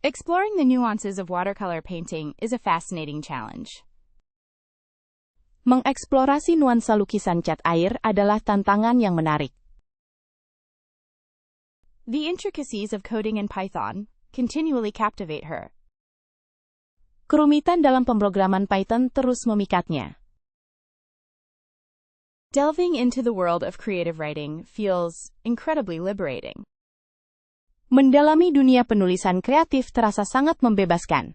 Exploring the nuances of watercolor painting is a fascinating challenge. Mengeksplorasi nuansa lukisan cat air adalah tantangan yang menarik. The intricacies of coding in Python continually captivate her. Kerumitan dalam pemrograman Python terus memikatnya. Delving into the world of creative writing feels incredibly liberating. Mendalami dunia penulisan kreatif terasa sangat membebaskan.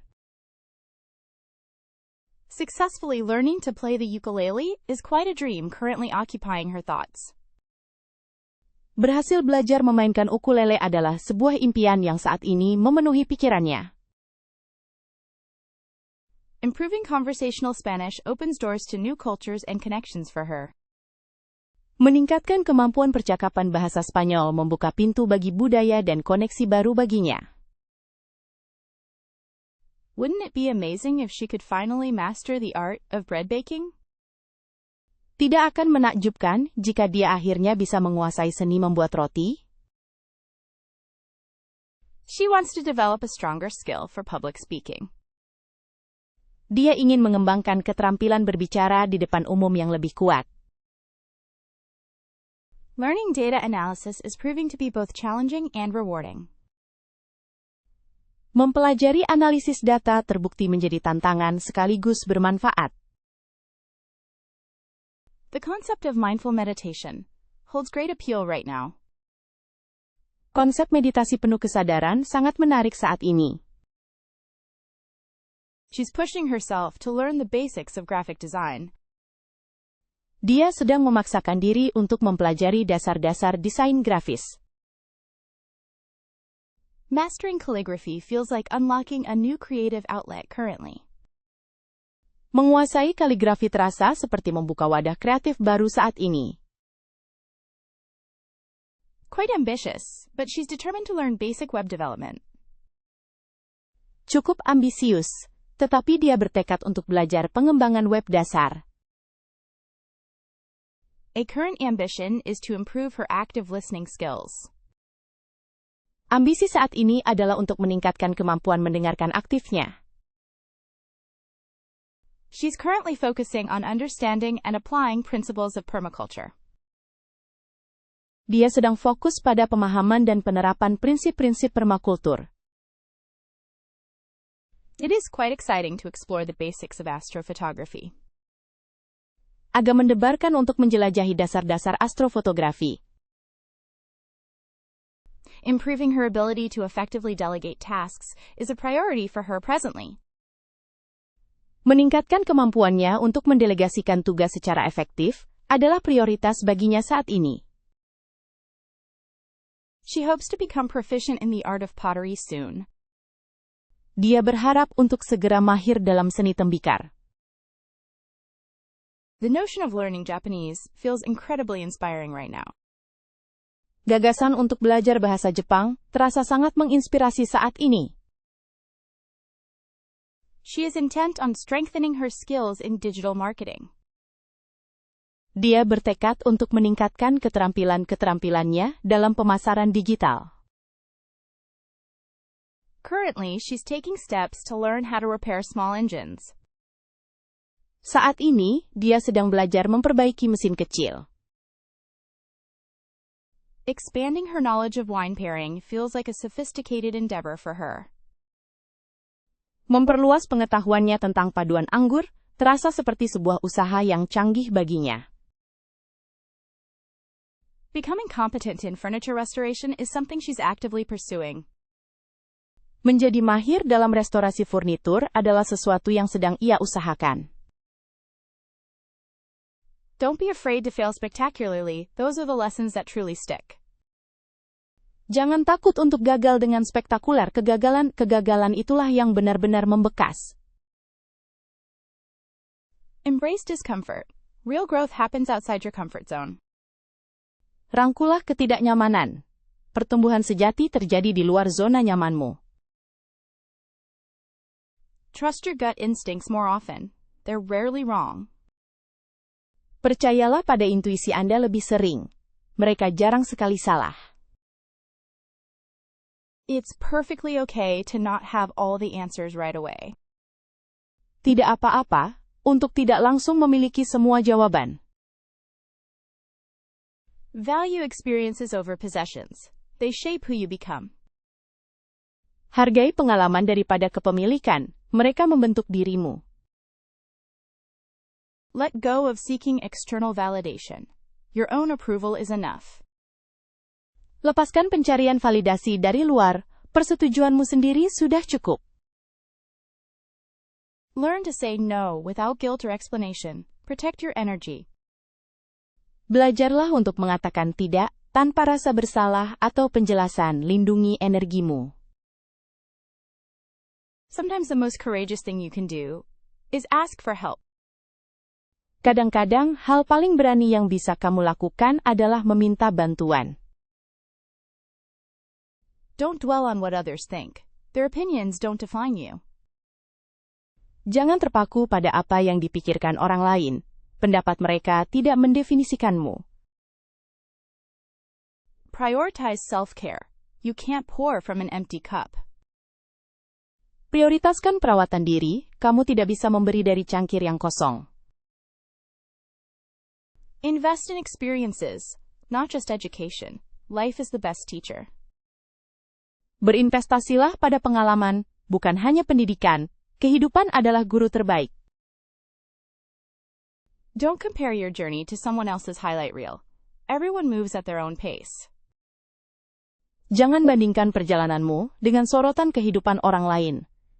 Successfully learning to play the ukulele is quite a dream currently occupying her thoughts. Berhasil belajar memainkan ukulele adalah sebuah impian yang saat ini memenuhi pikirannya. Improving conversational Spanish opens doors to new cultures and connections for her. Meningkatkan kemampuan percakapan bahasa Spanyol membuka pintu bagi budaya dan koneksi baru baginya. Wouldn't it be amazing if she could finally master the art of bread baking? Tidak akan menakjubkan jika dia akhirnya bisa menguasai seni membuat roti? She wants to develop a stronger skill for public speaking. Dia ingin mengembangkan keterampilan berbicara di depan umum yang lebih kuat. Learning data analysis is proving to be both challenging and rewarding. Mempelajari analisis data terbukti menjadi tantangan sekaligus bermanfaat. The concept of mindful meditation holds great appeal right now. Konsep meditasi penuh kesadaran sangat menarik saat ini. She's pushing herself to learn the basics of graphic design. Dia sedang memaksakan diri untuk mempelajari dasar-dasar desain grafis. Mastering calligraphy feels like unlocking a new creative outlet currently. Menguasai kaligrafi terasa seperti membuka wadah kreatif baru saat ini. Quite ambitious, but she's determined to learn basic web development. Cukup ambisius, tetapi dia bertekad untuk belajar pengembangan web dasar. A current ambition is to improve her active listening skills. Ambisi saat ini adalah untuk meningkatkan kemampuan mendengarkan aktifnya. She's currently focusing on understanding and applying principles of permaculture. Dia sedang fokus pada pemahaman dan penerapan prinsip-prinsip permakultur. It is quite exciting to explore the basics of astrophotography. Agak mendebarkan untuk menjelajahi dasar-dasar astrofotografi. Improving her ability to effectively delegate tasks is a priority for her presently. Meningkatkan kemampuannya untuk mendelegasikan tugas secara efektif adalah prioritas baginya saat ini. She hopes to become proficient in the art of pottery soon. Dia berharap untuk segera mahir dalam seni tembikar. The notion of learning Japanese feels incredibly inspiring right now. Gagasan untuk belajar bahasa Jepang terasa sangat menginspirasi saat ini. She is intent on strengthening her skills in digital marketing. Dia bertekad untuk meningkatkan keterampilan-keterampilannya dalam pemasaran digital. Currently, she's taking steps to learn how to repair small engines. Saat ini, dia sedang belajar memperbaiki mesin kecil. Expanding her knowledge of wine pairing feels like a sophisticated endeavor for her. Memperluas pengetahuannya tentang paduan anggur terasa seperti sebuah usaha yang canggih baginya. Becoming competent in furniture restoration is something she's actively pursuing. Menjadi mahir dalam restorasi furnitur adalah sesuatu yang sedang ia usahakan. Don't be afraid to fail spectacularly, those are the lessons that truly stick. Jangan takut untuk gagal dengan spektakuler, kegagalan itulah yang benar-benar membekas. Embrace discomfort. Real growth happens outside your comfort zone. Rangkulah ketidaknyamanan. Pertumbuhan sejati terjadi di luar zona nyamanmu. Trust your gut instincts more often. They're rarely wrong. Percayalah pada intuisi Anda lebih sering. Mereka jarang sekali salah. It's perfectly okay to not have all the answers right away. Tidak apa-apa untuk tidak langsung memiliki semua jawaban. Value experiences over possessions. They shape who you become. Hargai pengalaman daripada kepemilikan. Mereka membentuk dirimu. Let go of seeking external validation. Your own approval is enough. Lepaskan pencarian validasi dari luar. Persetujuanmu sendiri sudah cukup. Learn to say no without guilt or explanation. Protect your energy. Belajarlah untuk mengatakan tidak tanpa rasa bersalah atau penjelasan. Lindungi energimu. Sometimes the most courageous thing you can do is ask for help. Kadang-kadang hal paling berani yang bisa kamu lakukan adalah meminta bantuan. Don't dwell on what others think. Their opinions don't define you. Jangan terpaku pada apa yang dipikirkan orang lain. Pendapat mereka tidak mendefinisikanmu. Prioritize self-care. You can't pour from an empty cup. Prioritaskan perawatan diri, kamu tidak bisa memberi dari cangkir yang kosong. Invest in experiences, not just education. Life is the best teacher. Berinvestasilah pada pengalaman, bukan hanya pendidikan. Kehidupan adalah guru terbaik. Don't compare your journey to someone else's highlight reel. Everyone moves at their own pace. Jangan bandingkan perjalananmu dengan sorotan kehidupan orang lain.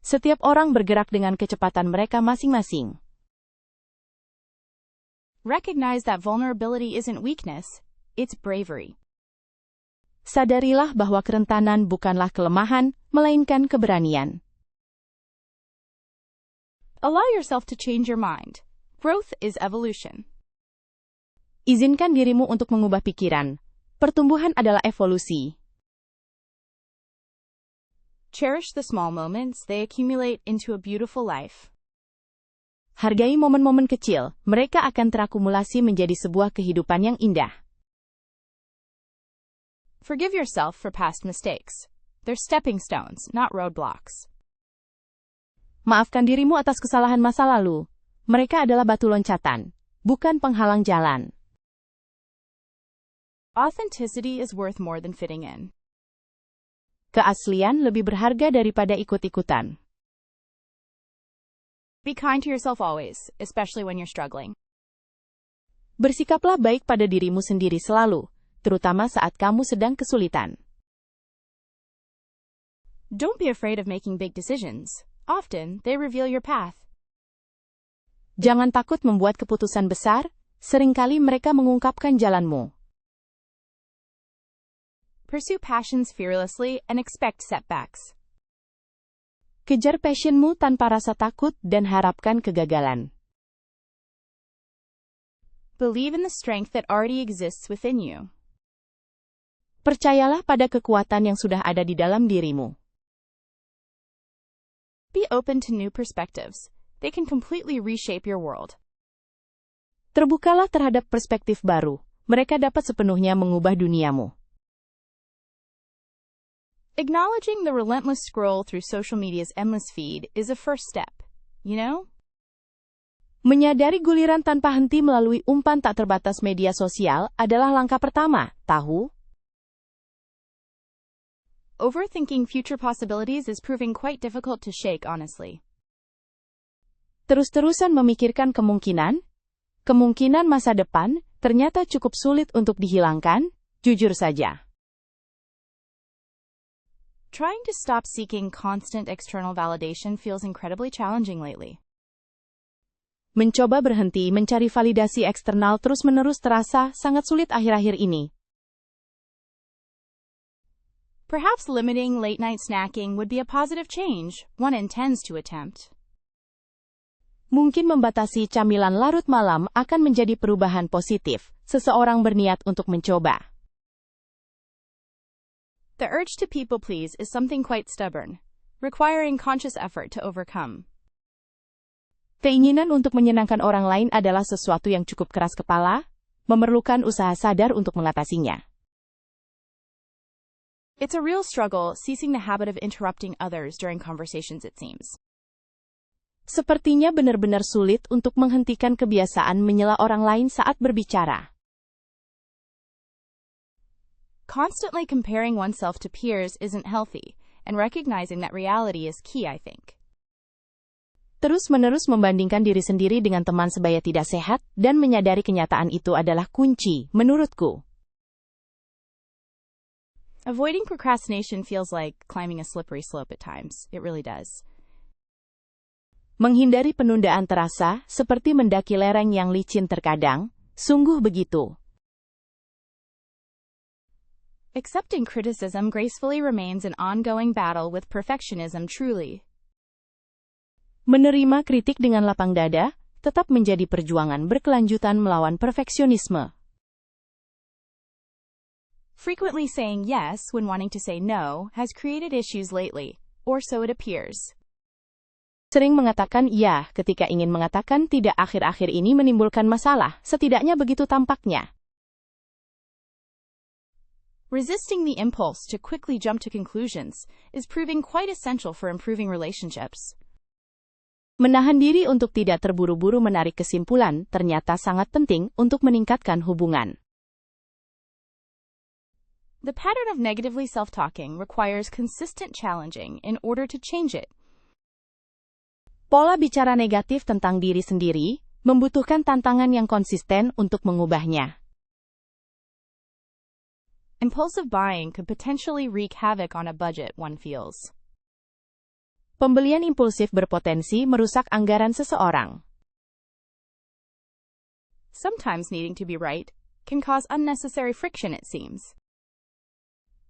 Setiap orang bergerak dengan kecepatan mereka masing-masing. Recognize that vulnerability isn't weakness, it's bravery. Sadarilah bahwa kerentanan bukanlah kelemahan, melainkan keberanian. Allow yourself to change your mind. Growth is evolution. Izinkan dirimu untuk mengubah pikiran. Pertumbuhan adalah evolusi. Cherish the small moments, they accumulate into a beautiful life. Hargai momen-momen kecil, mereka akan terakumulasi menjadi sebuah kehidupan yang indah. Forgive yourself for past mistakes. They're stepping stones, not roadblocks. Maafkan dirimu atas kesalahan masa lalu. Mereka adalah batu loncatan, bukan penghalang jalan. Authenticity is worth more than fitting in. Keaslian lebih berharga daripada ikut-ikutan. Be kind to yourself always, especially when you're struggling. Bersikaplah baik pada dirimu sendiri selalu, terutama saat kamu sedang kesulitan. Don't be afraid of making big decisions. Often, they reveal your path. Jangan takut membuat keputusan besar, seringkali mereka mengungkapkan jalanmu. Pursue passions fearlessly and expect setbacks. Kejar passionmu tanpa rasa takut dan harapkan kegagalan. Believe in the strength that already exists within you. Percayalah pada kekuatan yang sudah ada di dalam dirimu. Be open to new perspectives. They can completely reshape your world. Terbukalah terhadap perspektif baru. Mereka dapat sepenuhnya mengubah duniamu. Acknowledging the relentless scroll through social media's endless feed is a first step, you know? Menyadari guliran tanpa henti melalui umpan tak terbatas media sosial adalah langkah pertama, tahu? Overthinking future possibilities is proving quite difficult to shake, honestly. Terus-terusan memikirkan kemungkinan masa depan, ternyata cukup sulit untuk dihilangkan, jujur saja. Trying to stop seeking constant external validation feels incredibly challenging lately. Mencoba berhenti mencari validasi eksternal terus-menerus terasa sangat sulit akhir-akhir ini. Perhaps limiting late-night snacking would be a positive change one intends to attempt. Mungkin membatasi camilan larut malam akan menjadi perubahan positif. Seseorang berniat untuk mencoba. The urge to people-please is something quite stubborn, requiring conscious effort to overcome. Keinginan untuk menyenangkan orang lain adalah sesuatu yang cukup keras kepala, memerlukan usaha sadar untuk mengatasinya. It's a real struggle ceasing the habit of interrupting others during conversations, it seems. Sepertinya benar-benar sulit untuk menghentikan kebiasaan menyela orang lain saat berbicara. Constantly comparing oneself to peers isn't healthy, and recognizing that reality is key, I think. Terus-menerus membandingkan diri sendiri dengan teman sebaya tidak sehat, dan menyadari kenyataan itu adalah kunci, menurutku. Avoiding procrastination feels like climbing a slippery slope at times. It really does. Menghindari penundaan terasa seperti mendaki lereng yang licin terkadang, sungguh begitu. Accepting criticism gracefully remains an ongoing battle with perfectionism, truly. Menerima kritik dengan lapang dada tetap menjadi perjuangan berkelanjutan melawan perfeksionisme. Frequently saying yes when wanting to say no has created issues lately, or so it appears. Sering mengatakan iya ketika ingin mengatakan tidak akhir-akhir ini menimbulkan masalah, setidaknya begitu tampaknya. Resisting the impulse to quickly jump to conclusions is proving quite essential for improving relationships. Menahan diri untuk tidak terburu-buru menarik kesimpulan ternyata sangat penting untuk meningkatkan hubungan. The pattern of negatively self-talking requires consistent challenging in order to change it. Pola bicara negatif tentang diri sendiri membutuhkan tantangan yang konsisten untuk mengubahnya. Impulsive buying could potentially wreak havoc on a budget, one feels. Pembelian impulsif berpotensi merusak anggaran seseorang. Sometimes needing to be right can cause unnecessary friction, it seems.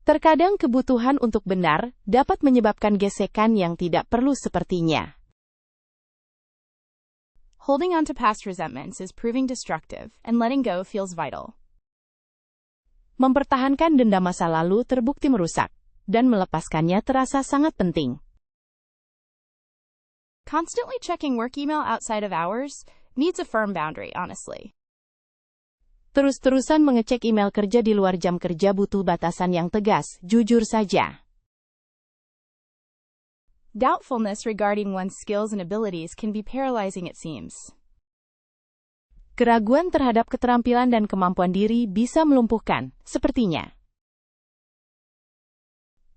Terkadang kebutuhan untuk benar dapat menyebabkan gesekan yang tidak perlu sepertinya. Holding on to past resentments is proving destructive, and letting go feels vital. Mempertahankan dendam masa lalu terbukti merusak, dan melepaskannya terasa sangat penting. Constantly checking work email outside of hours needs a firm boundary, honestly. Terus-terusan mengecek email kerja di luar jam kerja butuh batasan yang tegas, jujur saja. Doubtfulness regarding one's skills and abilities can be paralyzing, it seems. Keraguan terhadap keterampilan dan kemampuan diri bisa melumpuhkan, sepertinya.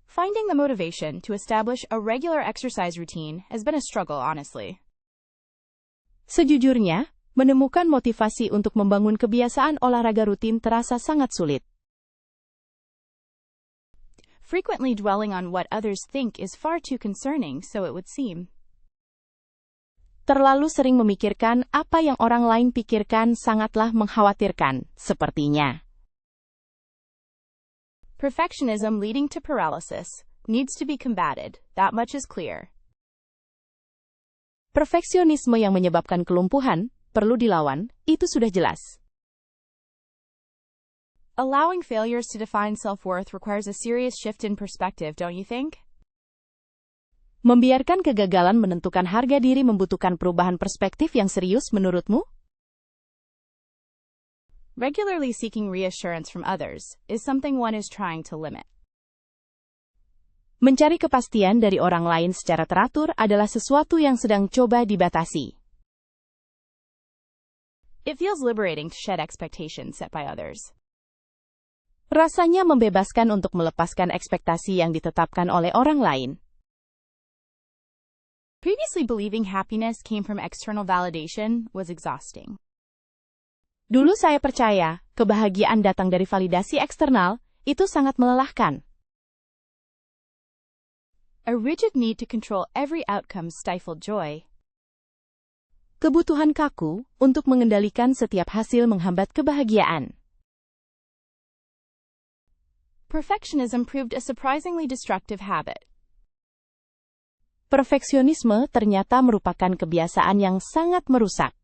Finding the motivation to establish a regular exercise routine has been a struggle, honestly. Sejujurnya, menemukan motivasi untuk membangun kebiasaan olahraga rutin terasa sangat sulit. Frequently dwelling on what others think is far too concerning, so it would seem. Terlalu sering memikirkan apa yang orang lain pikirkan sangatlah mengkhawatirkan, sepertinya. Perfectionism leading to paralysis needs to be combated, that much is clear. Perfeksionisme yang menyebabkan kelumpuhan perlu dilawan, itu sudah jelas. Allowing failures to define self-worth requires a serious shift in perspective, don't you think? Membiarkan kegagalan menentukan harga diri membutuhkan perubahan perspektif yang serius menurutmu? Regularly seeking reassurance from others is something one is trying to limit. Mencari kepastian dari orang lain secara teratur adalah sesuatu yang sedang coba dibatasi. It feels liberating to shed expectations set by others. Rasanya membebaskan untuk melepaskan ekspektasi yang ditetapkan oleh orang lain. Previously believing happiness came from external validation was exhausting. Dulu saya percaya, kebahagiaan datang dari validasi eksternal, itu sangat melelahkan. A rigid need to control every outcome stifled joy. Kebutuhan kaku untuk mengendalikan setiap hasil menghambat kebahagiaan. Perfectionism proved a surprisingly destructive habit. Perfeksionisme ternyata merupakan kebiasaan yang sangat merusak.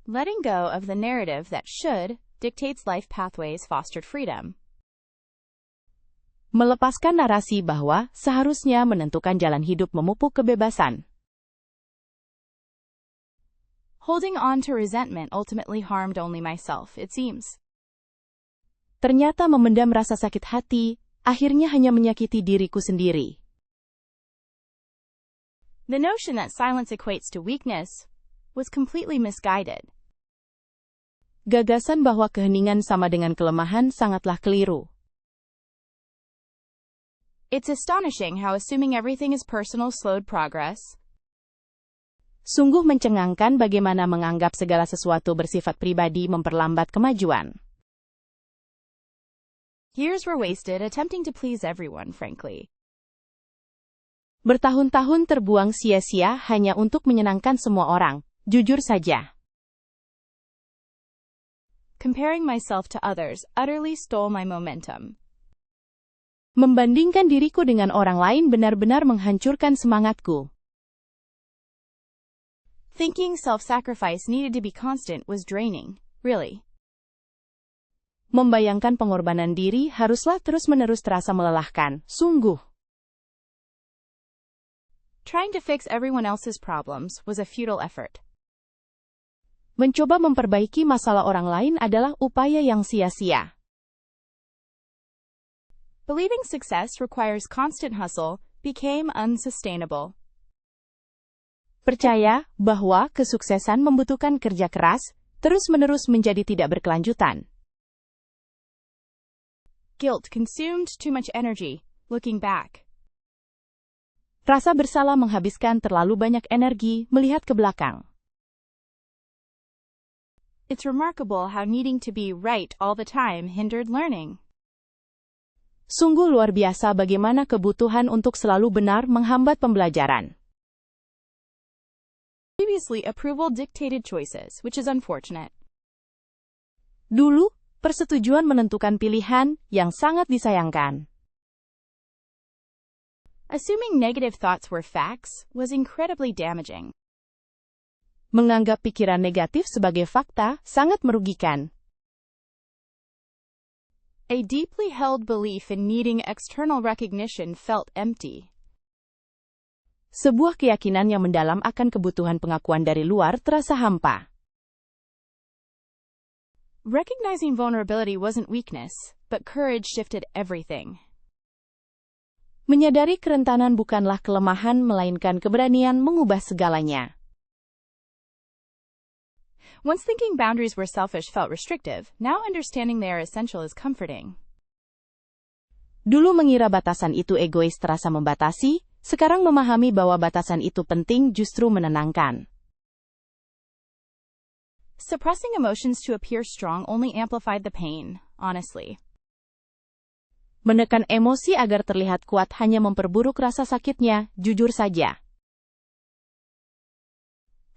Letting go of the narrative that should dictates life pathways fostered freedom. Melepaskan narasi bahwa seharusnya menentukan jalan hidup memupuk kebebasan. Holding on to resentment ultimately harmed only myself, it seems. Ternyata memendam rasa sakit hati, akhirnya hanya menyakiti diriku sendiri. The notion that silence equates to weakness was completely misguided. Gagasan bahwa keheningan sama dengan kelemahan sangatlah keliru. It's astonishing how assuming everything is personal slowed progress. Sungguh mencengangkan bagaimana menganggap segala sesuatu bersifat pribadi memperlambat kemajuan. Years were wasted attempting to please everyone, frankly. Bertahun-tahun terbuang sia-sia hanya untuk menyenangkan semua orang, jujur saja. Comparing myself to others utterly stole my momentum. Membandingkan diriku dengan orang lain benar-benar menghancurkan semangatku. Thinking self-sacrifice needed to be constant was draining, really. Membayangkan pengorbanan diri haruslah terus-menerus terasa melelahkan, sungguh. Trying to fix everyone else's problems was a futile effort. Mencoba memperbaiki masalah orang lain adalah upaya yang sia-sia. Believing success requires constant hustle became unsustainable. Percaya bahwa kesuksesan membutuhkan kerja keras, terus-menerus menjadi tidak berkelanjutan. Guilt consumed too much energy, looking back. Rasa bersalah menghabiskan terlalu banyak energi melihat ke belakang. It's remarkable how needing to be right all the time hindered learning. Sungguh luar biasa bagaimana kebutuhan untuk selalu benar menghambat pembelajaran. Previously, approval dictated choices, which is unfortunate. Dulu, persetujuan menentukan pilihan yang sangat disayangkan. Assuming negative thoughts were facts was incredibly damaging. Menganggap pikiran negatif sebagai fakta sangat merugikan. A deeply held belief in needing external recognition felt empty. Sebuah keyakinan yang mendalam akan kebutuhan pengakuan dari luar terasa hampa. Recognizing vulnerability wasn't weakness, but courage shifted everything. Menyadari kerentanan bukanlah kelemahan melainkan keberanian mengubah segalanya. Once thinking boundaries were selfish felt restrictive, now understanding they are essential is comforting. Dulu mengira batasan itu egois terasa membatasi, sekarang memahami bahwa batasan itu penting justru menenangkan. Suppressing emotions to appear strong only amplified the pain, honestly. Menekan emosi agar terlihat kuat hanya memperburuk rasa sakitnya, jujur saja.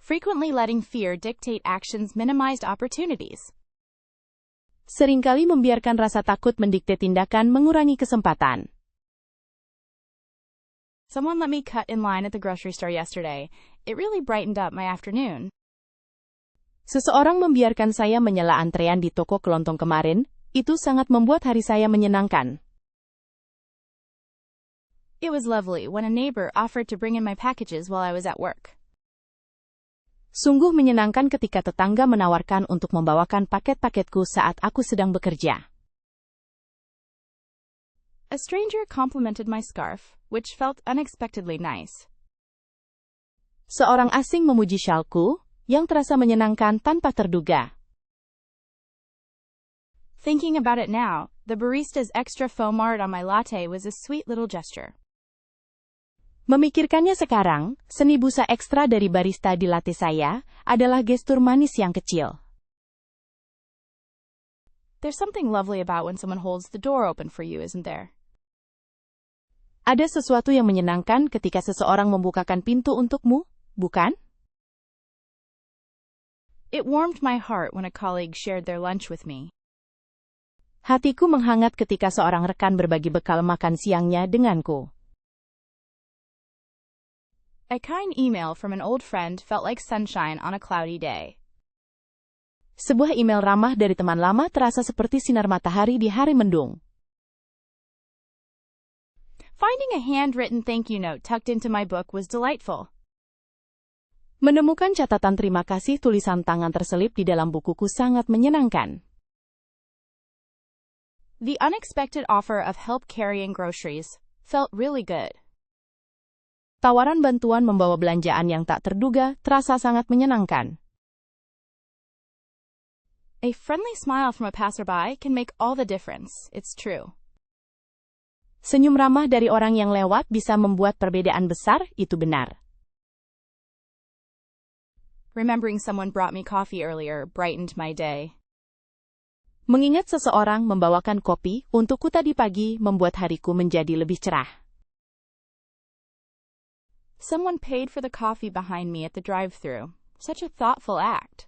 Frequently letting fear dictate actions minimized opportunities. Seringkali membiarkan rasa takut mendikte tindakan mengurangi kesempatan. Someone let me cut in line at the grocery store yesterday. It really brightened up my afternoon. Seseorang membiarkan saya menyela antrean di toko kelontong kemarin, itu sangat membuat hari saya menyenangkan. It was lovely when a neighbor offered to bring in my packages while I was at work. Sungguh menyenangkan ketika tetangga menawarkan untuk membawakan paket-paketku saat aku sedang bekerja. A stranger complimented my scarf, which felt unexpectedly nice. Seorang asing memuji syalku, yang terasa menyenangkan tanpa terduga. Thinking about it now, the barista's extra foam art on my latte was a sweet little gesture. Memikirkannya sekarang, seni busa ekstra dari barista di latte saya adalah gestur manis yang kecil. There's something lovely about when someone holds the door open for you, isn't there? Ada sesuatu yang menyenangkan ketika seseorang membukakan pintu untukmu, bukan? It warmed my heart when a colleague shared their lunch with me. Hatiku menghangat ketika seorang rekan berbagi bekal makan siangnya denganku. A kind email from an old friend felt like sunshine on a cloudy day. Sebuah email ramah dari teman lama terasa seperti sinar matahari di hari mendung. Finding a handwritten thank you note tucked into my book was delightful. Menemukan catatan terima kasih tulisan tangan terselip di dalam bukuku sangat menyenangkan. The unexpected offer of help carrying groceries felt really good. Tawaran bantuan membawa belanjaan yang tak terduga terasa sangat menyenangkan. A friendly smile from a passerby can make all the difference. It's true. Senyum ramah dari orang yang lewat bisa membuat perbedaan besar, itu benar. Remembering someone brought me coffee earlier brightened my day. Mengingat seseorang membawakan kopi untukku tadi pagi membuat hariku menjadi lebih cerah. Someone paid for the coffee behind me at the drive-thru. Such a thoughtful act.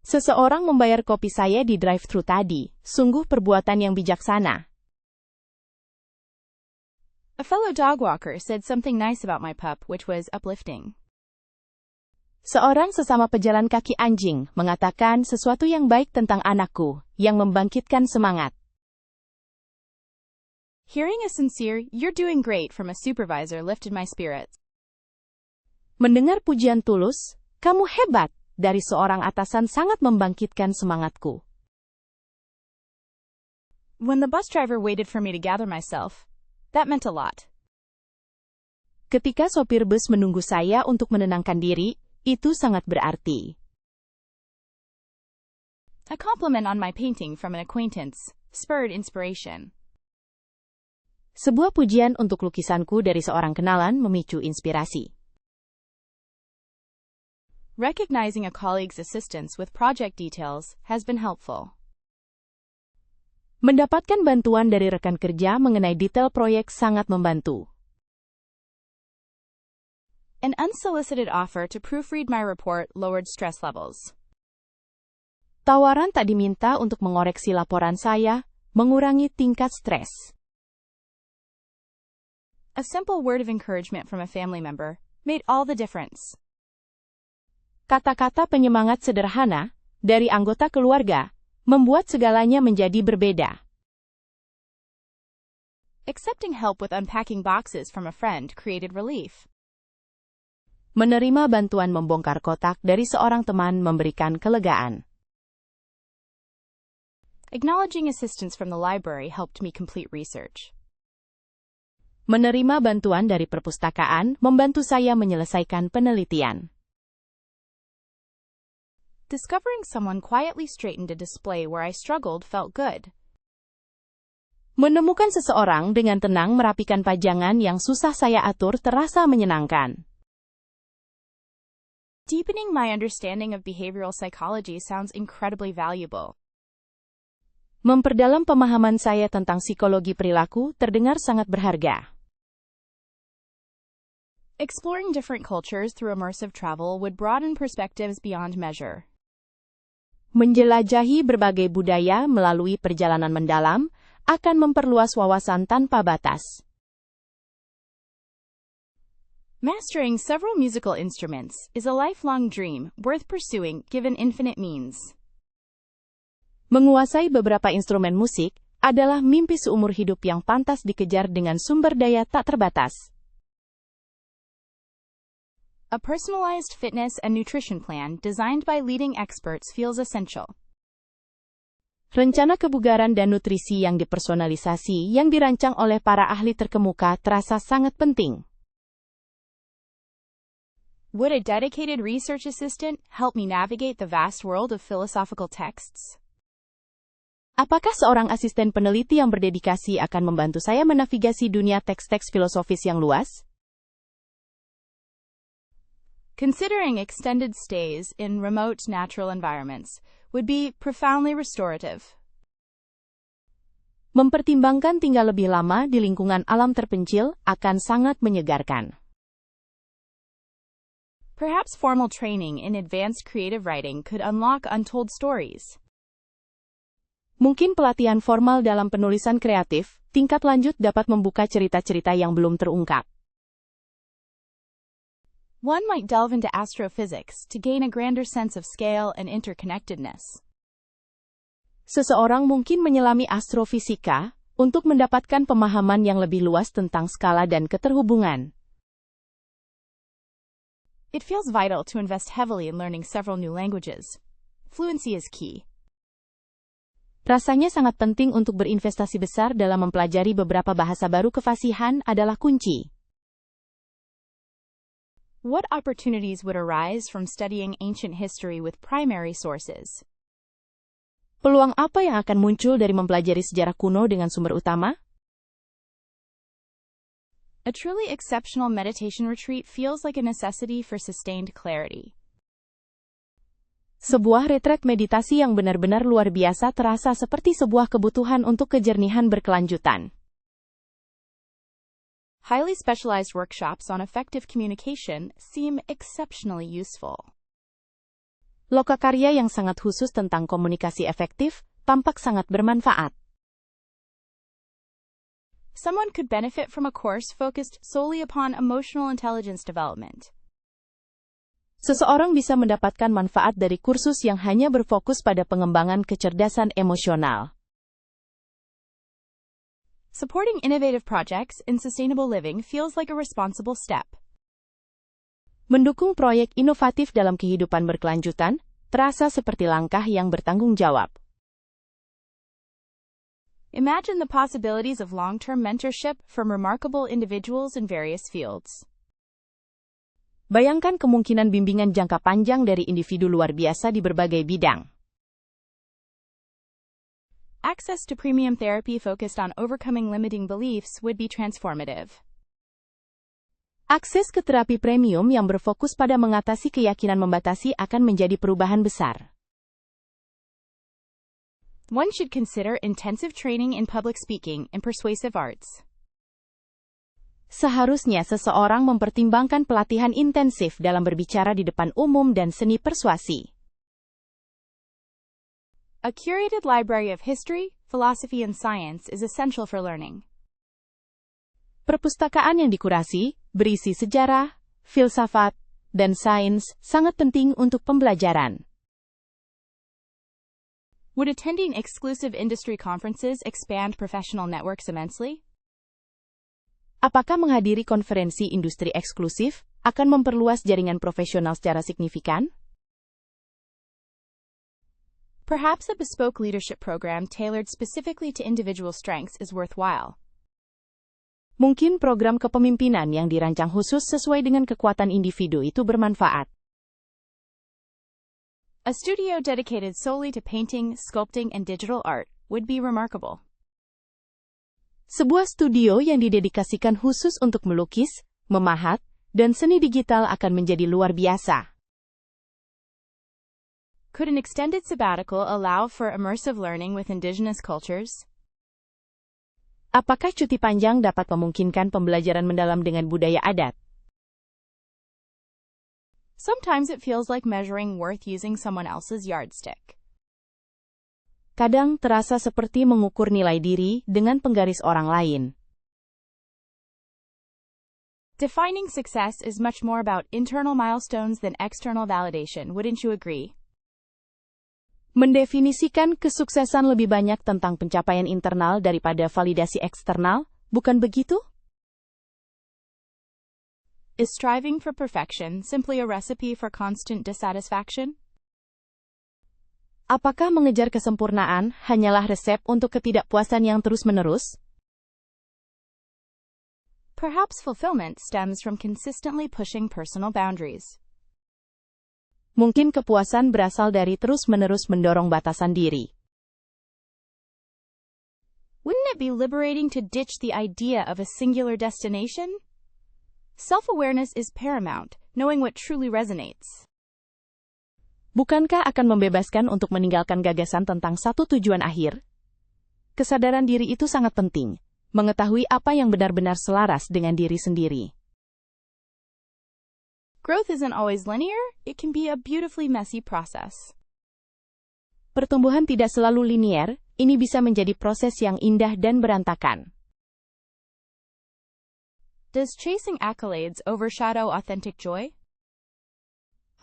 Seseorang membayar kopi saya di drive-thru tadi. Sungguh perbuatan yang bijaksana. A fellow dog walker said something nice about my pup, which was uplifting. Seorang sesama pejalan kaki anjing mengatakan sesuatu yang baik tentang anakku, yang membangkitkan semangat. Hearing a sincere, "You're doing great" from a supervisor lifted my spirits. Mendengar pujian tulus, "Kamu hebat," dari seorang atasan sangat membangkitkan semangatku. When the bus driver waited for me to gather myself, that meant a lot. Ketika sopir bus menunggu saya untuk menenangkan diri, itu sangat berarti. A compliment on my painting from an acquaintance spurred inspiration. Sebuah pujian untuk lukisanku dari seorang kenalan memicu inspirasi. Recognizing a colleague's assistance with project details has been helpful. Mendapatkan bantuan dari rekan kerja mengenai detail proyek sangat membantu. An unsolicited offer to proofread my report lowered stress levels. Tawaran tak diminta untuk mengoreksi laporan saya, mengurangi tingkat stres. A simple word of encouragement from a family member made all the difference. Kata-kata penyemangat sederhana dari anggota keluarga membuat segalanya menjadi berbeda. Accepting help with unpacking boxes from a friend created relief. Menerima bantuan membongkar kotak dari seorang teman memberikan kelegaan. Acknowledging assistance from the library helped me complete research. Menerima bantuan dari perpustakaan membantu saya menyelesaikan penelitian. Discovering someone quietly straightened a display where I struggled felt good. Menemukan seseorang dengan tenang merapikan pajangan yang susah saya atur terasa menyenangkan. Deepening my understanding of behavioral psychology sounds incredibly valuable. Memperdalam pemahaman saya tentang psikologi perilaku terdengar sangat berharga. Exploring different cultures through immersive travel would broaden perspectives beyond measure. Menjelajahi berbagai budaya melalui perjalanan mendalam akan memperluas wawasan tanpa batas. Mastering several musical instruments is a lifelong dream worth pursuing given infinite means. Menguasai beberapa instrumen musik adalah mimpi seumur hidup yang pantas dikejar dengan sumber daya tak terbatas. A personalized fitness and nutrition plan designed by leading experts feels essential. Rencana kebugaran dan nutrisi yang dipersonalisasi yang dirancang oleh para ahli terkemuka terasa sangat penting. Would a dedicated research assistant help me navigate the vast world of philosophical texts? Apakah seorang asisten peneliti yang berdedikasi akan membantu saya menavigasi dunia teks-teks filosofis yang luas? Considering extended stays in remote natural environments would be profoundly restorative. Mempertimbangkan tinggal lebih lama di lingkungan alam terpencil akan sangat menyegarkan. Perhaps formal training in advanced creative writing could unlock untold stories. Mungkin pelatihan formal dalam penulisan kreatif, tingkat lanjut dapat membuka cerita-cerita yang belum terungkap. One might delve into astrophysics to gain a grander sense of scale and interconnectedness. Seseorang mungkin menyelami astrofisika untuk mendapatkan pemahaman yang lebih luas tentang skala dan keterhubungan. It feels vital to invest heavily in learning several new languages. Fluency is key. Rasanya sangat penting untuk berinvestasi besar dalam mempelajari beberapa bahasa baru. Kefasihan adalah kunci. What opportunities would arise from studying ancient history with primary sources? Peluang apa yang akan muncul dari mempelajari sejarah kuno dengan sumber utama? A truly exceptional meditation retreat feels like a necessity for sustained clarity. Sebuah retret meditasi yang benar-benar luar biasa terasa seperti sebuah kebutuhan untuk kejernihan berkelanjutan. Highly specialized workshops on effective communication seem exceptionally useful. Lokakarya yang sangat khusus tentang komunikasi efektif tampak sangat bermanfaat. Someone could benefit from a course focused solely upon emotional intelligence development. Seseorang bisa mendapatkan manfaat dari kursus yang hanya berfokus pada pengembangan kecerdasan emosional. Supporting innovative projects in sustainable living feels like a responsible step. Mendukung proyek inovatif dalam kehidupan berkelanjutan terasa seperti langkah yang bertanggung jawab. Imagine the possibilities of long-term mentorship from remarkable individuals in various fields. Bayangkan kemungkinan bimbingan jangka panjang dari individu luar biasa di berbagai bidang. Access to premium therapy focused on overcoming limiting beliefs would be transformative. Akses ke terapi premium yang berfokus pada mengatasi keyakinan membatasi akan menjadi perubahan besar. One should consider intensive training in public speaking and persuasive arts. Seharusnya seseorang mempertimbangkan pelatihan intensif dalam berbicara di depan umum dan seni persuasi. A curated library of history, philosophy, and science is essential for learning. Perpustakaan yang dikurasi, berisi sejarah, filsafat, dan sains, sangat penting untuk pembelajaran. Would attending exclusive industry conferences expand professional networks immensely? Apakah menghadiri konferensi industri eksklusif akan memperluas jaringan profesional secara signifikan? Perhaps a bespoke leadership program tailored specifically to individual strengths is worthwhile. Mungkin program kepemimpinan yang dirancang khusus sesuai dengan kekuatan individu itu bermanfaat. A studio dedicated solely to painting, sculpting, and digital art would be remarkable. Sebuah studio yang didedikasikan khusus untuk melukis, memahat, dan seni digital akan menjadi luar biasa. Could an extended sabbatical allow for immersive learning with indigenous cultures? Apakah cuti panjang dapat memungkinkan pembelajaran mendalam dengan budaya adat? Sometimes it feels like measuring worth using someone else's yardstick. Kadang terasa seperti mengukur nilai diri dengan penggaris orang lain. Defining success is much more about internal milestones than external validation, wouldn't you agree? Mendefinisikan kesuksesan lebih banyak tentang pencapaian internal daripada validasi eksternal, bukan begitu? Is striving for perfection simply a recipe for constant dissatisfaction? Apakah mengejar kesempurnaan hanyalah resep untuk ketidakpuasan yang terus-menerus? Perhaps fulfillment stems from consistently pushing personal boundaries. Mungkin kepuasan berasal dari terus-menerus mendorong batasan diri. Wouldn't it be liberating to ditch the idea of a singular destination? Self-awareness is paramount, knowing what truly resonates. Bukankah akan membebaskan untuk meninggalkan gagasan tentang satu tujuan akhir? Kesadaran diri itu sangat penting, mengetahui apa yang benar-benar selaras dengan diri sendiri. Growth isn't always linear, it can be a beautifully messy process. Pertumbuhan tidak selalu linier, ini bisa menjadi proses yang indah dan berantakan. Does chasing accolades overshadow authentic joy?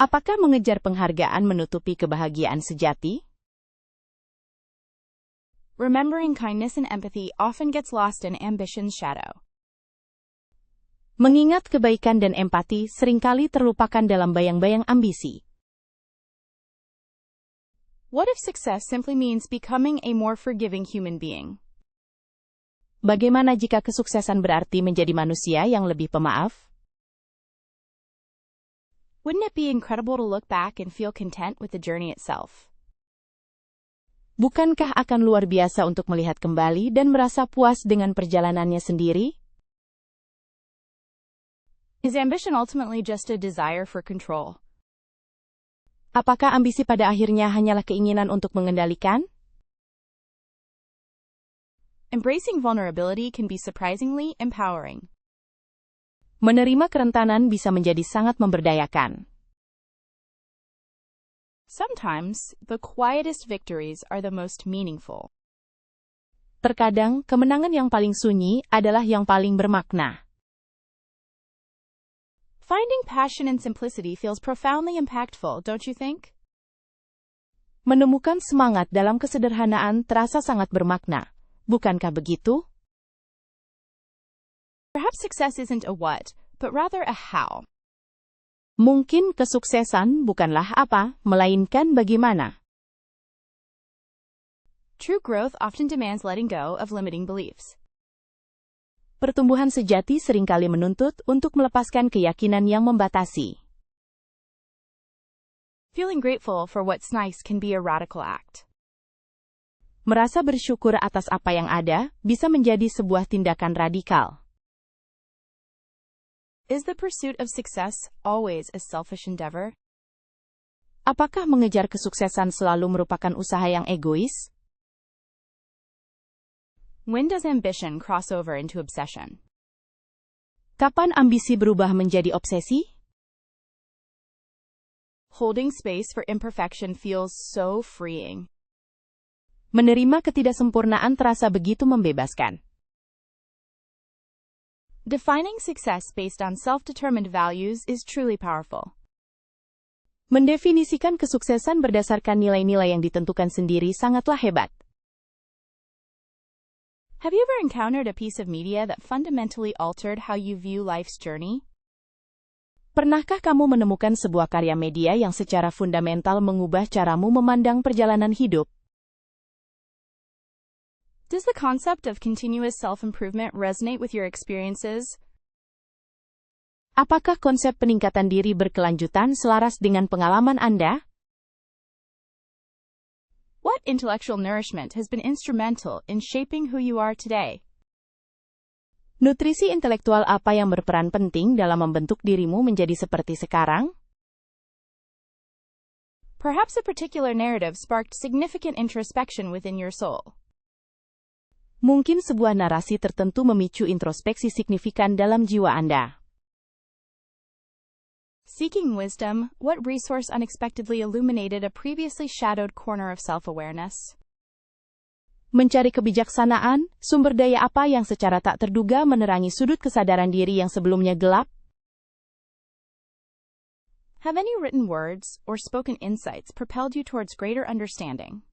Apakah mengejar penghargaan menutupi kebahagiaan sejati? Remembering kindness and empathy often gets lost in ambition's shadow. Mengingat kebaikan dan empati seringkali terlupakan dalam bayang-bayang ambisi. What if success simply means becoming a more forgiving human being? Bagaimana jika kesuksesan berarti menjadi manusia yang lebih pemaaf? Wouldn't it be incredible to look back and feel content with the journey itself? Bukankah akan luar biasa untuk melihat kembali dan merasa puas dengan perjalanannya sendiri? Is ambition ultimately just a desire for control? Apakah ambisi pada akhirnya hanyalah keinginan untuk mengendalikan? Embracing vulnerability can be surprisingly empowering. Menerima kerentanan bisa menjadi sangat memberdayakan. Sometimes, the quietest victories are the most meaningful. Terkadang, kemenangan yang paling sunyi adalah yang paling bermakna. Finding passion and simplicity feels profoundly impactful, don't you think? Menemukan semangat dalam kesederhanaan terasa sangat bermakna. Bukankah begitu? Perhaps success isn't a what, but rather a how. Mungkin kesuksesan bukanlah apa, melainkan bagaimana. True growth often demands letting go of limiting beliefs. Pertumbuhan sejati seringkali menuntut untuk melepaskan keyakinan yang membatasi. Feeling grateful for what's nice can be a radical act. Merasa bersyukur atas apa yang ada bisa menjadi sebuah tindakan radikal. Is the pursuit of success always a selfish endeavor? Apakah mengejar kesuksesan selalu merupakan usaha yang egois? When does ambition cross over into obsession? Kapan ambisi berubah menjadi obsesi? Holding space for imperfection feels so freeing. Menerima ketidaksempurnaan terasa begitu membebaskan. Defining success based on self-determined values is truly powerful. Mendefinisikan kesuksesan berdasarkan nilai-nilai yang ditentukan sendiri sangatlah hebat. Have you ever encountered a piece of media that fundamentally altered how you view life's journey? Pernahkah kamu menemukan sebuah karya media yang secara fundamental mengubah caramu memandang perjalanan hidup? Does the concept of continuous self-improvement resonate with your experiences? Apakah konsep peningkatan diri berkelanjutan selaras dengan pengalaman Anda? What intellectual nourishment has been instrumental in shaping who you are today? Nutrisi intelektual apa yang berperan penting dalam membentuk dirimu menjadi seperti sekarang? Perhaps a particular narrative sparked significant introspection within your soul. Mungkin sebuah narasi tertentu memicu introspeksi signifikan dalam jiwa Anda. Seeking wisdom, what resource unexpectedly illuminated a previously shadowed corner of self-awareness? Mencari kebijaksanaan, sumber daya apa yang secara tak terduga menerangi sudut kesadaran diri yang sebelumnya gelap? Have any written words or spoken insights propelled you towards greater understanding?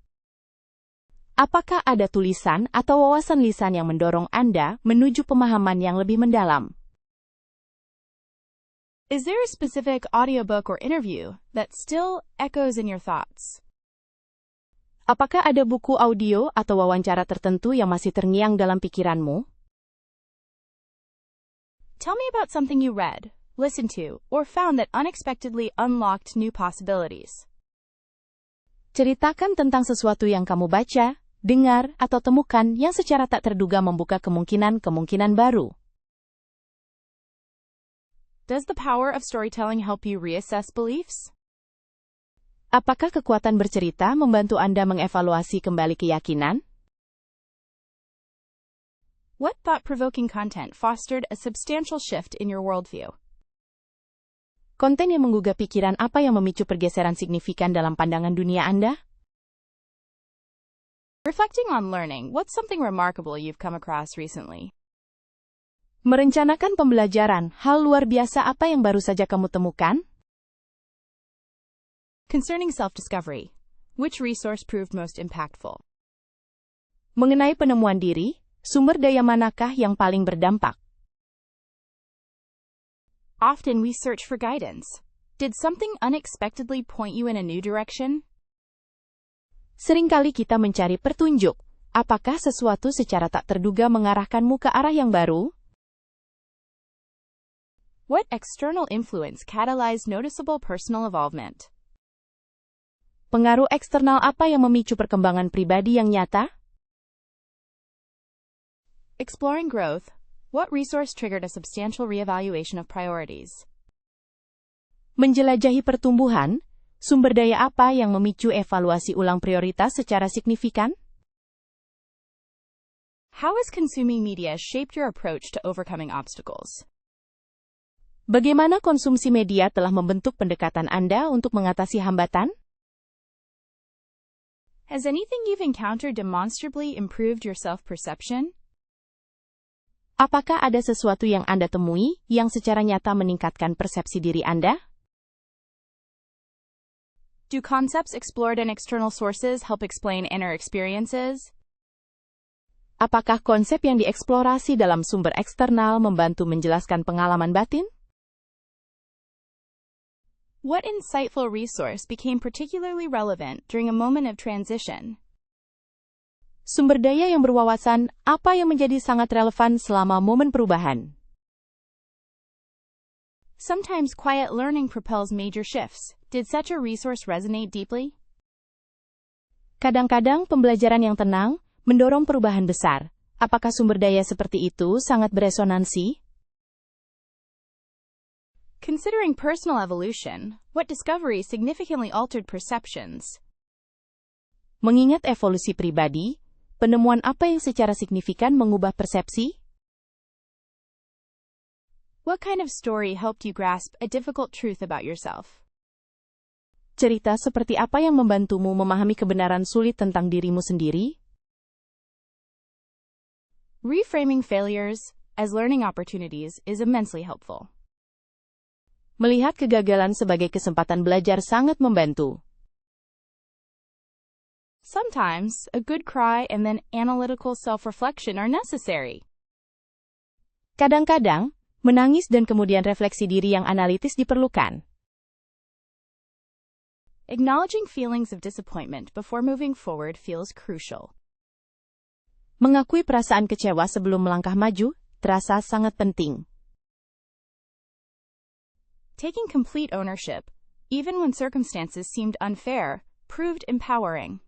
Apakah ada tulisan atau wawasan lisan yang mendorong Anda menuju pemahaman yang lebih mendalam? Is there a specific audiobook or interview that still echoes in your thoughts? Apakah ada buku audio atau wawancara tertentu yang masih terngiang dalam pikiranmu? Tell me about something you read, listened to, or found that unexpectedly unlocked new possibilities. Ceritakan tentang sesuatu yang kamu baca, dengar, atau temukan yang secara tak terduga membuka kemungkinan-kemungkinan baru. Does the power of storytelling help you reassess beliefs? Apakah kekuatan bercerita membantu Anda mengevaluasi kembali keyakinan? What thought-provoking content fostered a substantial shift in your worldview? Konten yang menggugah pikiran apa yang memicu pergeseran signifikan dalam pandangan dunia Anda? Reflecting on learning, what's something remarkable you've come across recently? Merencanakan pembelajaran, hal luar biasa apa yang baru saja kamu temukan? Concerning self-discovery, which resource proved most impactful? Mengenai penemuan diri, sumber daya manakah yang paling berdampak? Often we search for guidance. Did something unexpectedly point you in a new direction? Seringkali kita mencari petunjuk. Apakah sesuatu secara tak terduga mengarahkanmu ke arah yang baru? What external influence catalyzed noticeable personal evolvement? Pengaruh eksternal apa yang memicu perkembangan pribadi yang nyata? Exploring growth. What resource triggered a substantial reevaluation of priorities? Menjelajahi pertumbuhan, sumber daya apa yang memicu evaluasi ulang prioritas secara signifikan? How has consuming media shaped your approach to overcoming obstacles? Bagaimana konsumsi media telah membentuk pendekatan Anda untuk mengatasi hambatan? Has anything you've encountered demonstrably improved your self-perception? Apakah ada sesuatu yang Anda temui yang secara nyata meningkatkan persepsi diri Anda? Do concepts explored in external sources help explain inner experiences? Apakah konsep yang dieksplorasi dalam sumber eksternal membantu menjelaskan pengalaman batin? What insightful resource became particularly relevant during a moment of transition? Sumber daya yang berwawasan apa yang menjadi sangat relevan selama momen perubahan? Sometimes quiet learning propels major shifts. Did such a resource resonate deeply? Kadang-kadang pembelajaran yang tenang mendorong perubahan besar. Apakah sumber daya seperti itu sangat beresonansi? Considering personal evolution, what discovery significantly altered perceptions? Mengingat evolusi pribadi, penemuan apa yang secara signifikan mengubah persepsi? What kind of story helped you grasp a difficult truth about yourself? Cerita seperti apa yang membantumu memahami kebenaran sulit tentang dirimu sendiri? Reframing failures as learning opportunities is immensely helpful. Melihat kegagalan sebagai kesempatan belajar sangat membantu. Sometimes, a good cry and then analytical self-reflection are necessary. Kadang-kadang, menangis dan kemudian refleksi diri yang analitis diperlukan. Acknowledging feelings of disappointment before moving forward feels crucial. Mengakui perasaan kecewa sebelum melangkah maju terasa sangat penting. Taking complete ownership, even when circumstances seemed unfair, proved empowering.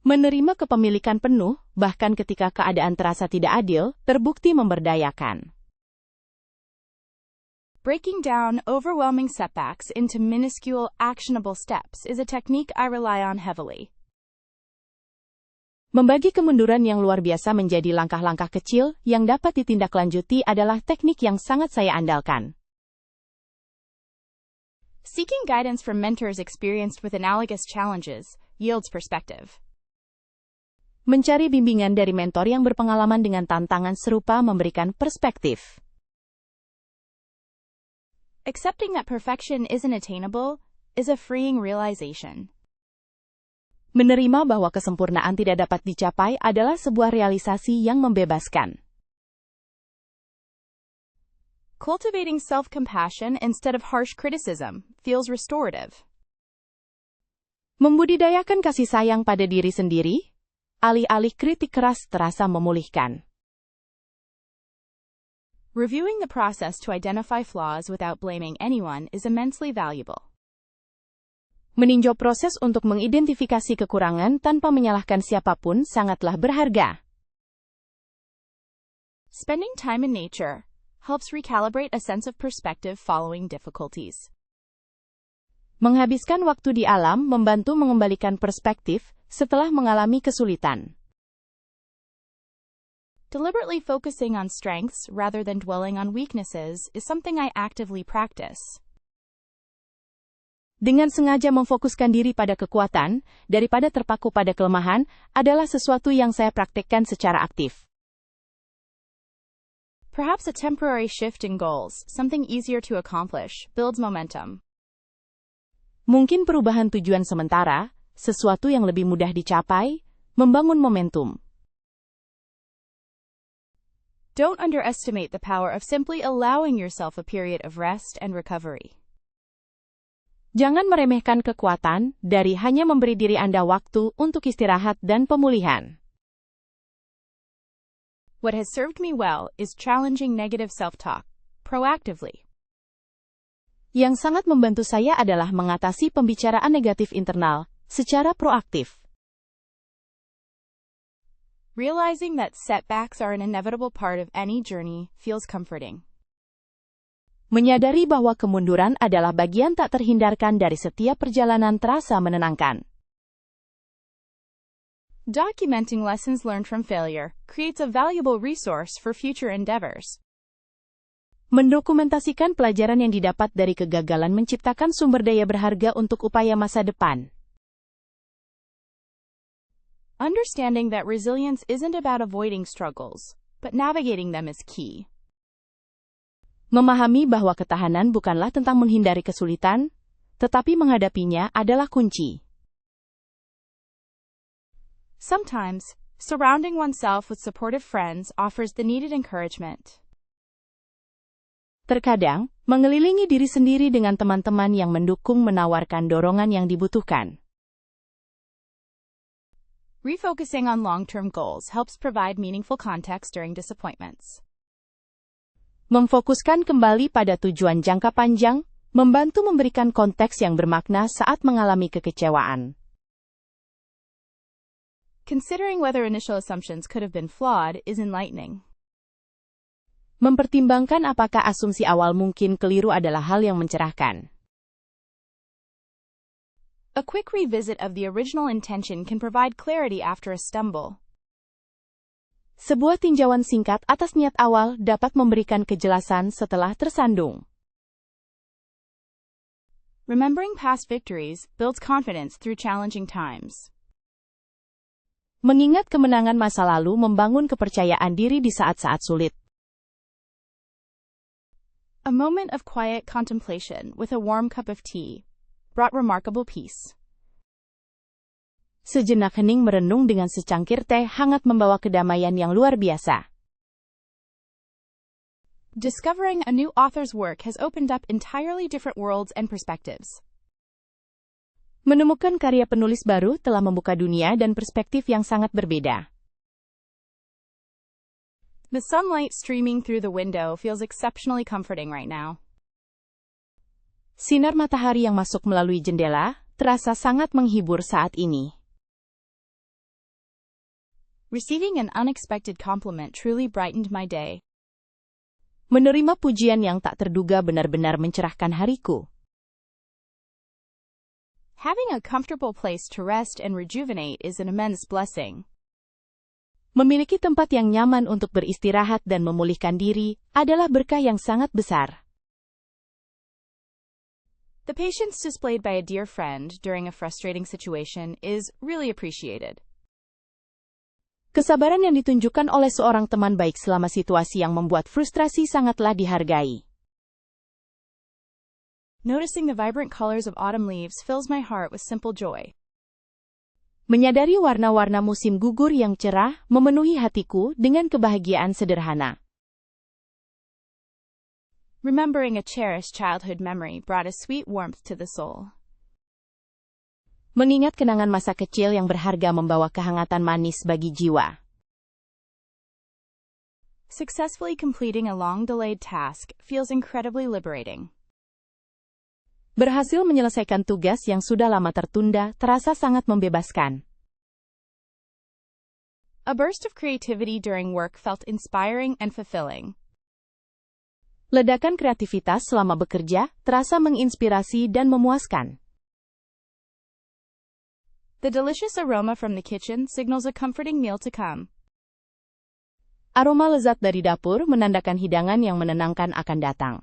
Menerima kepemilikan penuh, bahkan ketika keadaan terasa tidak adil, terbukti memberdayakan. Breaking down overwhelming setbacks into minuscule, actionable steps is a technique I rely on heavily. Membagi kemunduran yang luar biasa menjadi langkah-langkah kecil yang dapat ditindaklanjuti adalah teknik yang sangat saya andalkan. Seeking guidance from mentors experienced with analogous challenges yields perspective. Mencari bimbingan dari mentor yang berpengalaman dengan tantangan serupa memberikan perspektif. Accepting that perfection isn't attainable is a freeing realization. Menerima bahwa kesempurnaan tidak dapat dicapai adalah sebuah realisasi yang membebaskan. Cultivating self-compassion instead of harsh criticism feels restorative. Membudidayakan kasih sayang pada diri sendiri, alih-alih kritik keras terasa memulihkan. Reviewing the process to identify flaws without blaming anyone is immensely valuable. Meninjau proses untuk mengidentifikasi kekurangan tanpa menyalahkan siapapun sangatlah berharga. Spending time in nature helps recalibrate a sense of perspective following difficulties. Menghabiskan waktu di alam membantu mengembalikan perspektif setelah mengalami kesulitan. Deliberately focusing on strengths rather than dwelling on weaknesses is something I actively practice. Dengan sengaja memfokuskan diri pada kekuatan, daripada terpaku pada kelemahan, adalah sesuatu yang saya praktikkan secara aktif. Perhaps a temporary shift in goals, something easier to accomplish, builds momentum. Mungkin perubahan tujuan sementara, sesuatu yang lebih mudah dicapai, membangun momentum. Don't underestimate the power of simply allowing yourself a period of rest and recovery. Jangan meremehkan kekuatan dari hanya memberi diri Anda waktu untuk istirahat dan pemulihan. What has served me well is challenging negative self-talk proactively. Yang sangat membantu saya adalah mengatasi pembicaraan negatif internal secara proaktif. Realizing that setbacks are an inevitable part of any journey feels comforting. Menyadari bahwa kemunduran adalah bagian tak terhindarkan dari setiap perjalanan terasa menenangkan. Documenting lessons learned from failure creates a valuable resource for future endeavors. Mendokumentasikan pelajaran yang didapat dari kegagalan menciptakan sumber daya berharga untuk upaya masa depan. Understanding that resilience isn't about avoiding struggles, but navigating them is key. Memahami bahwa ketahanan bukanlah tentang menghindari kesulitan, tetapi menghadapinya adalah kunci. Sometimes, surrounding oneself with supportive friends offers the needed encouragement. Terkadang, mengelilingi diri sendiri dengan teman-teman yang mendukung menawarkan dorongan yang dibutuhkan. Refocusing on long-term goals helps provide meaningful context during disappointments. Memfokuskan kembali pada tujuan jangka panjang, membantu memberikan konteks yang bermakna saat mengalami kekecewaan. Considering whether initial assumptions could have been flawed is enlightening. Mempertimbangkan apakah asumsi awal mungkin keliru adalah hal yang mencerahkan. A quick revisit of the original intention can provide clarity after a stumble. Sebuah tinjauan singkat atas niat awal dapat memberikan kejelasan setelah tersandung. Remembering past victories builds confidence through challenging times. Mengingat kemenangan masa lalu membangun kepercayaan diri di saat-saat sulit. A moment of quiet contemplation with a warm cup of tea brought remarkable peace. Sejenak hening merenung dengan secangkir teh hangat membawa kedamaian yang luar biasa. Discovering a new author's work has opened up entirely different worlds and perspectives. Menemukan karya penulis baru telah membuka dunia dan perspektif yang sangat berbeda. The sunlight streaming through the window feels exceptionally comforting right now. Sinar matahari yang masuk melalui jendela terasa sangat menghibur saat ini. Receiving an unexpected compliment truly brightened my day. Menerima pujian yang tak terduga benar-benar mencerahkan hariku. Having a comfortable place to rest and rejuvenate is an immense blessing. Memiliki tempat yang nyaman untuk beristirahat dan memulihkan diri adalah berkah yang sangat besar. The patience displayed by a dear friend during a frustrating situation is really appreciated. Kesabaran yang ditunjukkan oleh seorang teman baik selama situasi yang membuat frustrasi sangatlah dihargai. Noticing the vibrant colors of autumn leaves fills my heart with simple joy. Menyadari warna-warna musim gugur yang cerah memenuhi hatiku dengan kebahagiaan sederhana. Remembering a cherished childhood memory brought a sweet warmth to the soul. Mengingat kenangan masa kecil yang berharga membawa kehangatan manis bagi jiwa. Successfully completing a long-delayed task feels incredibly liberating. Berhasil menyelesaikan tugas yang sudah lama tertunda terasa sangat membebaskan. A burst of creativity during work felt inspiring and fulfilling. Ledakan kreativitas selama bekerja terasa menginspirasi dan memuaskan. The delicious aroma from the kitchen signals a comforting meal to come. Aroma lezat dari dapur menandakan hidangan yang menenangkan akan datang.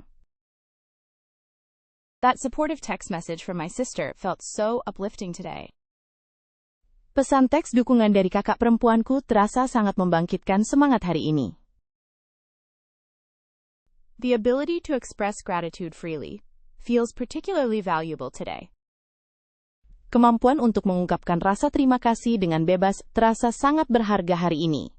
That supportive text message from my sister felt so uplifting today. Pesan teks dukungan dari kakak perempuanku terasa sangat membangkitkan semangat hari ini. The ability to express gratitude freely feels particularly valuable today. Kemampuan untuk mengungkapkan rasa terima kasih dengan bebas terasa sangat berharga hari ini.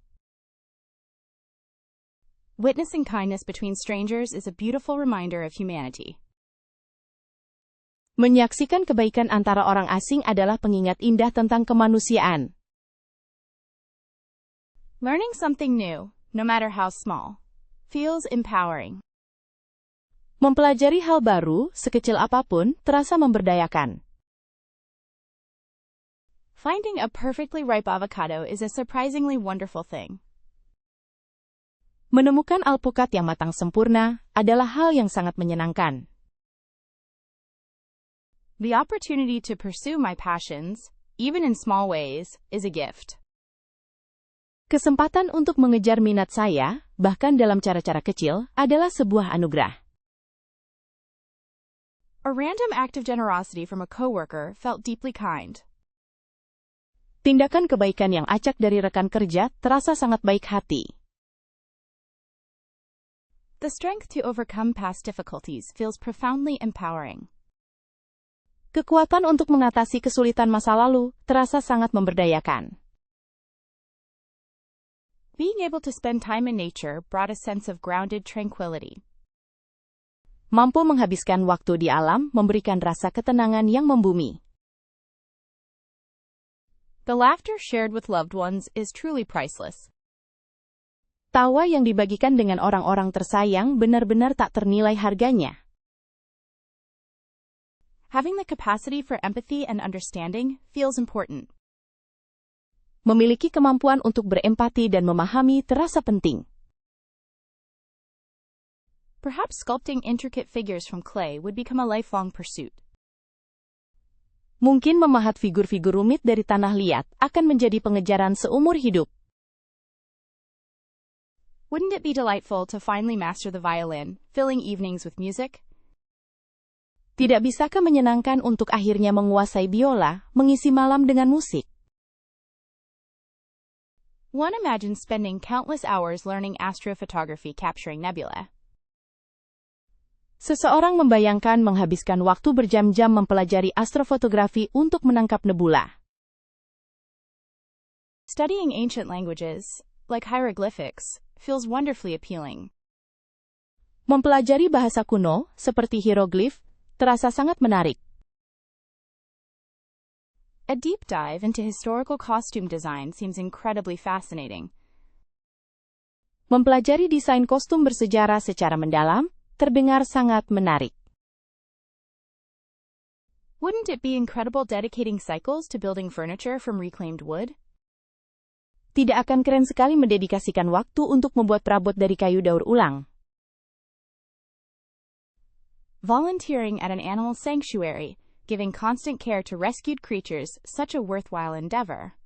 Witnessing kindness between strangers is a beautiful reminder of humanity. Menyaksikan kebaikan antara orang asing adalah pengingat indah tentang kemanusiaan. Learning something new, no matter how small, feels empowering. Mempelajari hal baru, sekecil apapun, terasa memberdayakan. Finding a perfectly ripe avocado is a surprisingly wonderful thing. Menemukan alpukat yang matang sempurna adalah hal yang sangat menyenangkan. The opportunity to pursue my passions, even in small ways, is a gift. Kesempatan untuk mengejar minat saya, bahkan dalam cara-cara kecil, adalah sebuah anugerah. A random act of generosity from a coworker felt deeply kind. Tindakan kebaikan yang acak dari rekan kerja terasa sangat baik hati. The strength to overcome past difficulties feels profoundly empowering. Kekuatan untuk mengatasi kesulitan masa lalu terasa sangat memberdayakan. Being able to spend time in nature brought a sense of grounded tranquility. Mampu menghabiskan waktu di alam memberikan rasa ketenangan yang membumi. The laughter shared with loved ones is truly priceless. Tawa yang dibagikan dengan orang-orang tersayang benar-benar tak ternilai harganya. Having the capacity for empathy and understanding feels important. Memiliki kemampuan untuk berempati dan memahami terasa penting. Perhaps sculpting intricate figures from clay would become a lifelong pursuit. Mungkin memahat figur-figur rumit dari tanah liat akan menjadi pengejaran seumur hidup. Wouldn't it be delightful to finally master the violin, filling evenings with music? Tidak bisakah menyenangkan untuk akhirnya menguasai biola, mengisi malam dengan musik? One imagines spending countless hours learning astrophotography capturing nebulae. Seseorang membayangkan menghabiskan waktu berjam-jam mempelajari astrofotografi untuk menangkap nebula. Studying ancient languages, like hieroglyphics, feels wonderfully appealing. Mempelajari bahasa kuno, seperti hieroglif, terasa sangat menarik. A deep dive into historical costume design seems incredibly fascinating. Mempelajari desain kostum bersejarah secara mendalam, terdengar sangat menarik. Wouldn't it be incredible dedicating cycles to building furniture from reclaimed wood? Tidak akan keren sekali mendedikasikan waktu untuk membuat perabot dari kayu daur ulang. Volunteering at an animal sanctuary, giving constant care to rescued creatures, such a worthwhile endeavor.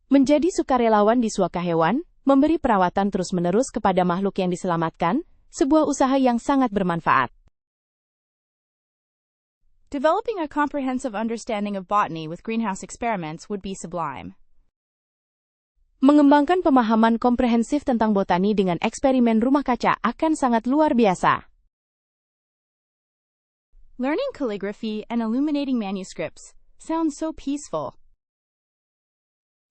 Menjadi sukarelawan di suaka hewan, memberi perawatan terus-menerus kepada makhluk yang diselamatkan, sebuah usaha yang sangat bermanfaat. Developing a comprehensive understanding of botany with greenhouse experiments would be sublime. Mengembangkan pemahaman komprehensif tentang botani dengan eksperimen rumah kaca akan sangat luar biasa. Learning calligraphy and illuminating manuscripts sounds so peaceful.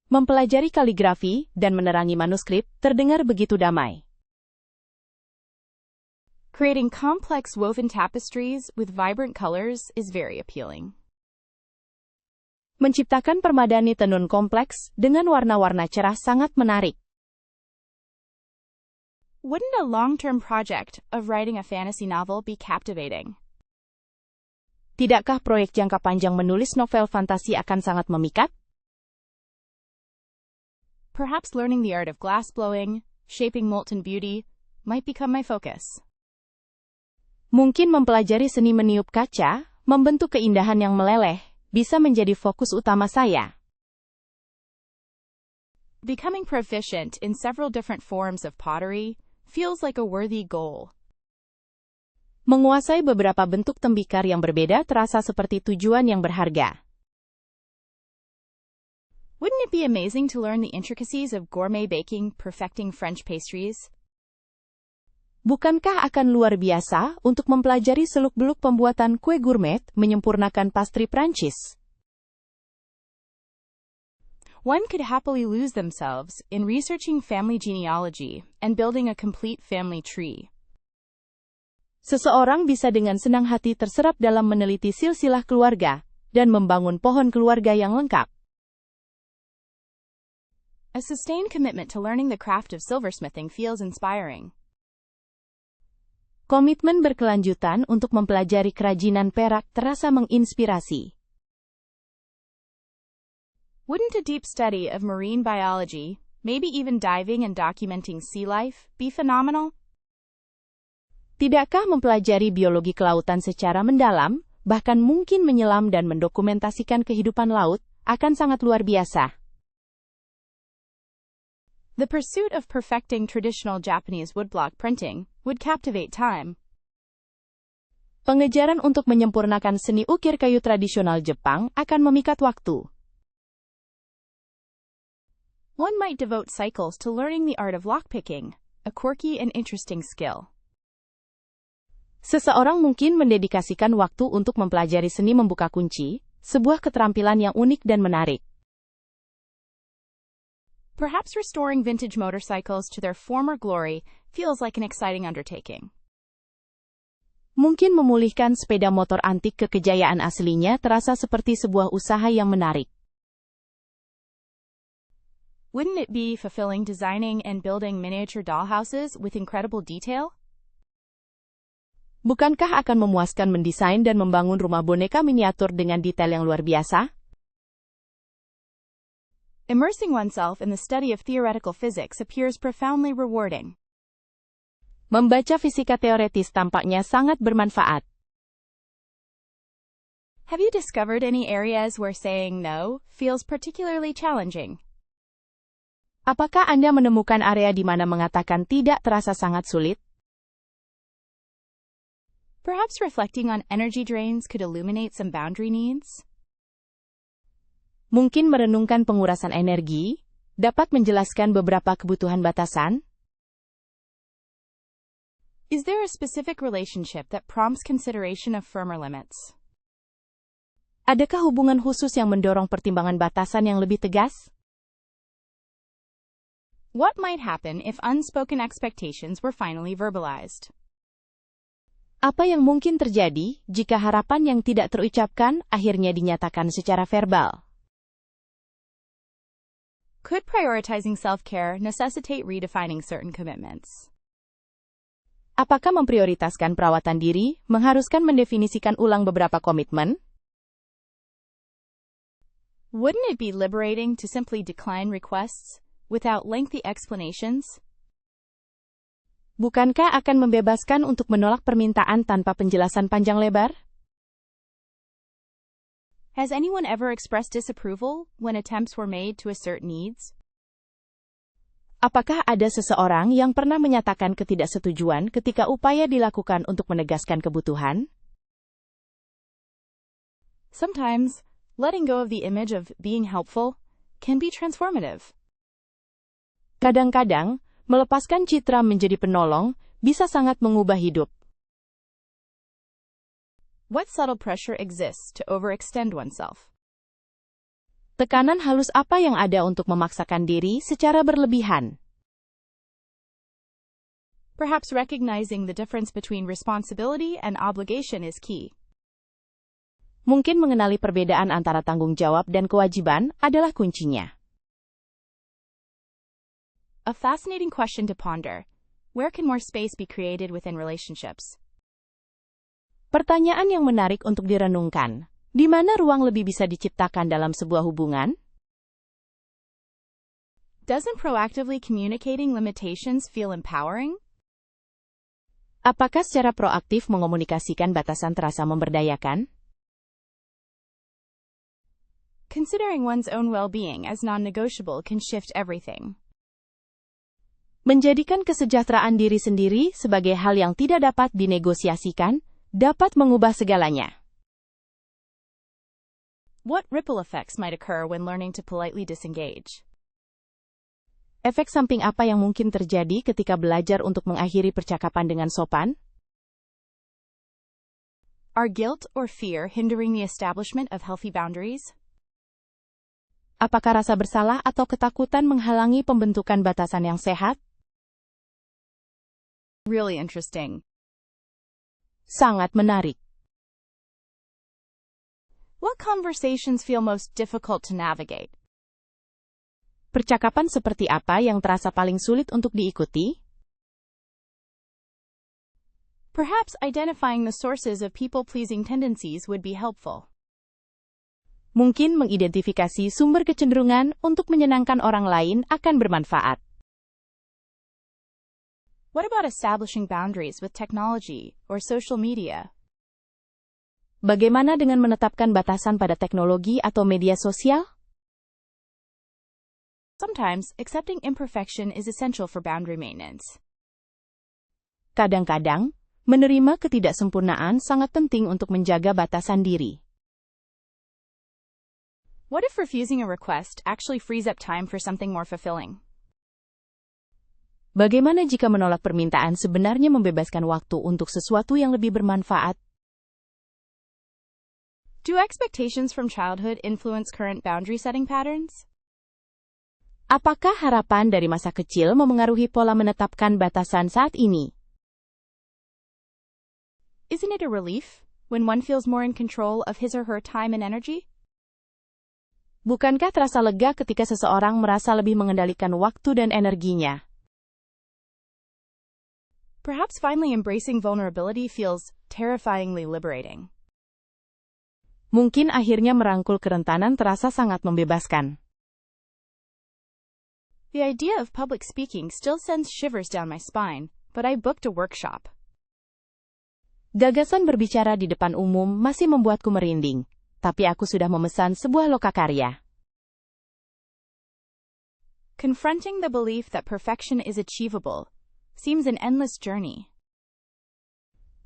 Mempelajari kaligrafi dan menerangi manuskrip terdengar begitu damai. Creating complex woven tapestries with vibrant colors is very appealing. Menciptakan permadani tenun kompleks dengan warna-warna cerah sangat menarik. Wouldn't a long-term project of writing a fantasy novel be captivating? Tidakkah proyek jangka panjang menulis novel fantasi akan sangat memikat? Perhaps learning the art of glassblowing, shaping molten beauty, might become my focus. Mungkin mempelajari seni meniup kaca, membentuk keindahan yang meleleh, bisa menjadi fokus utama saya. Becoming proficient in several different forms of pottery feels like a worthy goal. Menguasai beberapa bentuk tembikar yang berbeda terasa seperti tujuan yang berharga. Wouldn't it be amazing to learn the intricacies of gourmet baking, perfecting French pastries? Bukankah akan luar biasa untuk mempelajari seluk-beluk pembuatan kue gourmet menyempurnakan pastry Prancis? One could happily lose themselves in researching family genealogy and building a complete family tree. Seseorang bisa dengan senang hati terserap dalam meneliti silsilah keluarga dan membangun pohon keluarga yang lengkap. A sustained commitment to learning the craft of silversmithing feels inspiring. Komitmen berkelanjutan untuk mempelajari kerajinan perak terasa menginspirasi. Wouldn't a deep study of marine biology, maybe even diving and documenting sea life, be phenomenal? Tidakkah mempelajari biologi kelautan secara mendalam, bahkan mungkin menyelam dan mendokumentasikan kehidupan laut, akan sangat luar biasa? The pursuit of perfecting traditional Japanese woodblock printing would captivate time. Pengejaran untuk menyempurnakan seni ukir kayu tradisional Jepang akan memikat waktu. One might devote cycles to learning the art of lockpicking, a quirky and interesting skill. Seseorang mungkin mendedikasikan waktu untuk mempelajari seni membuka kunci, sebuah keterampilan yang unik dan menarik. Perhaps restoring vintage motorcycles to their former glory feels like an exciting undertaking. Mungkin memulihkan sepeda motor antik ke kejayaan aslinya terasa seperti sebuah usaha yang menarik. Wouldn't it be fulfilling designing and building miniature dollhouses with incredible detail? Bukankah akan memuaskan mendesain dan membangun rumah boneka miniatur dengan detail yang luar biasa? Immersing oneself in the study of theoretical physics appears profoundly rewarding. Membaca fisika teoretis tampaknya sangat bermanfaat. Have you discovered any areas where saying no feels particularly challenging? Apakah Anda menemukan area di mana mengatakan tidak terasa sangat sulit? Perhaps reflecting on energy drains could illuminate some boundary needs? Mungkin merenungkan pengurasan energi dapat menjelaskan beberapa kebutuhan batasan. Is there a specific relationship that prompts consideration of firmer limits? Adakah hubungan khusus yang mendorong pertimbangan batasan yang lebih tegas? What might happen if unspoken expectations were finally verbalized? Apa yang mungkin terjadi jika harapan yang tidak terucapkan akhirnya dinyatakan secara verbal? Could prioritizing self-care necessitate redefining certain commitments? Apakah memprioritaskan perawatan diri mengharuskan mendefinisikan ulang beberapa komitmen? Wouldn't it be liberating to simply decline requests without lengthy explanations? Bukankah akan membebaskan untuk menolak permintaan tanpa penjelasan panjang lebar? Has anyone ever expressed disapproval when attempts were made to assert needs? Apakah ada seseorang yang pernah menyatakan ketidaksetujuan ketika upaya dilakukan untuk menegaskan kebutuhan? Sometimes, letting go of the image of being helpful can be transformative. Kadang-kadang, melepaskan citra menjadi penolong bisa sangat mengubah hidup. What subtle pressure exists to overextend oneself? Tekanan halus apa yang ada untuk memaksakan diri secara berlebihan? Perhaps recognizing the difference between responsibility and obligation is key. Mungkin mengenali perbedaan antara tanggung jawab dan kewajiban adalah kuncinya. A fascinating question to ponder. Where can more space be created within relationships? Pertanyaan yang menarik untuk direnungkan. Di mana ruang lebih bisa diciptakan dalam sebuah hubungan? Doesn't proactively communicating limitations feel empowering? Apakah secara proaktif mengomunikasikan batasan terasa memberdayakan? Considering one's own well-being as non-negotiable can shift everything. Menjadikan kesejahteraan diri sendiri sebagai hal yang tidak dapat dinegosiasikan, dapat mengubah segalanya. What ripple effects might occur when learning to politely disengage? Efek samping apa yang mungkin terjadi ketika belajar untuk mengakhiri percakapan dengan sopan? Are guilt or fear hindering the establishment of healthy boundaries? Apakah rasa bersalah atau ketakutan menghalangi pembentukan batasan yang sehat? Really interesting. Sangat menarik. What conversations feel most difficult to navigate? Percakapan seperti apa yang terasa paling sulit untuk diikuti? Perhaps identifying the sources of people-pleasing tendencies would be helpful. Mungkin mengidentifikasi sumber kecenderungan untuk menyenangkan orang lain akan bermanfaat. What about establishing boundaries with technology or social media? Bagaimana dengan menetapkan batasan pada teknologi atau media sosial? Sometimes, accepting imperfection is essential for boundary maintenance. Kadang-kadang, menerima ketidaksempurnaan sangat penting untuk menjaga batasan diri. What if refusing a request actually frees up time for something more fulfilling? Bagaimana jika menolak permintaan sebenarnya membebaskan waktu untuk sesuatu yang lebih bermanfaat? Do expectations from childhood influence current boundary setting patterns? Apakah harapan dari masa kecil memengaruhi pola menetapkan batasan saat ini? Isn't it a relief when one feels more in control of his or her time and energy? Bukankah terasa lega ketika seseorang merasa lebih mengendalikan waktu dan energinya? Perhaps finally embracing vulnerability feels terrifyingly liberating. Mungkin akhirnya merangkul kerentanan terasa sangat membebaskan. The idea of public speaking still sends shivers down my spine, but I booked a workshop. Gagasan berbicara di depan umum masih membuatku merinding, tapi aku sudah memesan sebuah lokakarya. Confronting the belief that perfection is achievable seems an endless journey.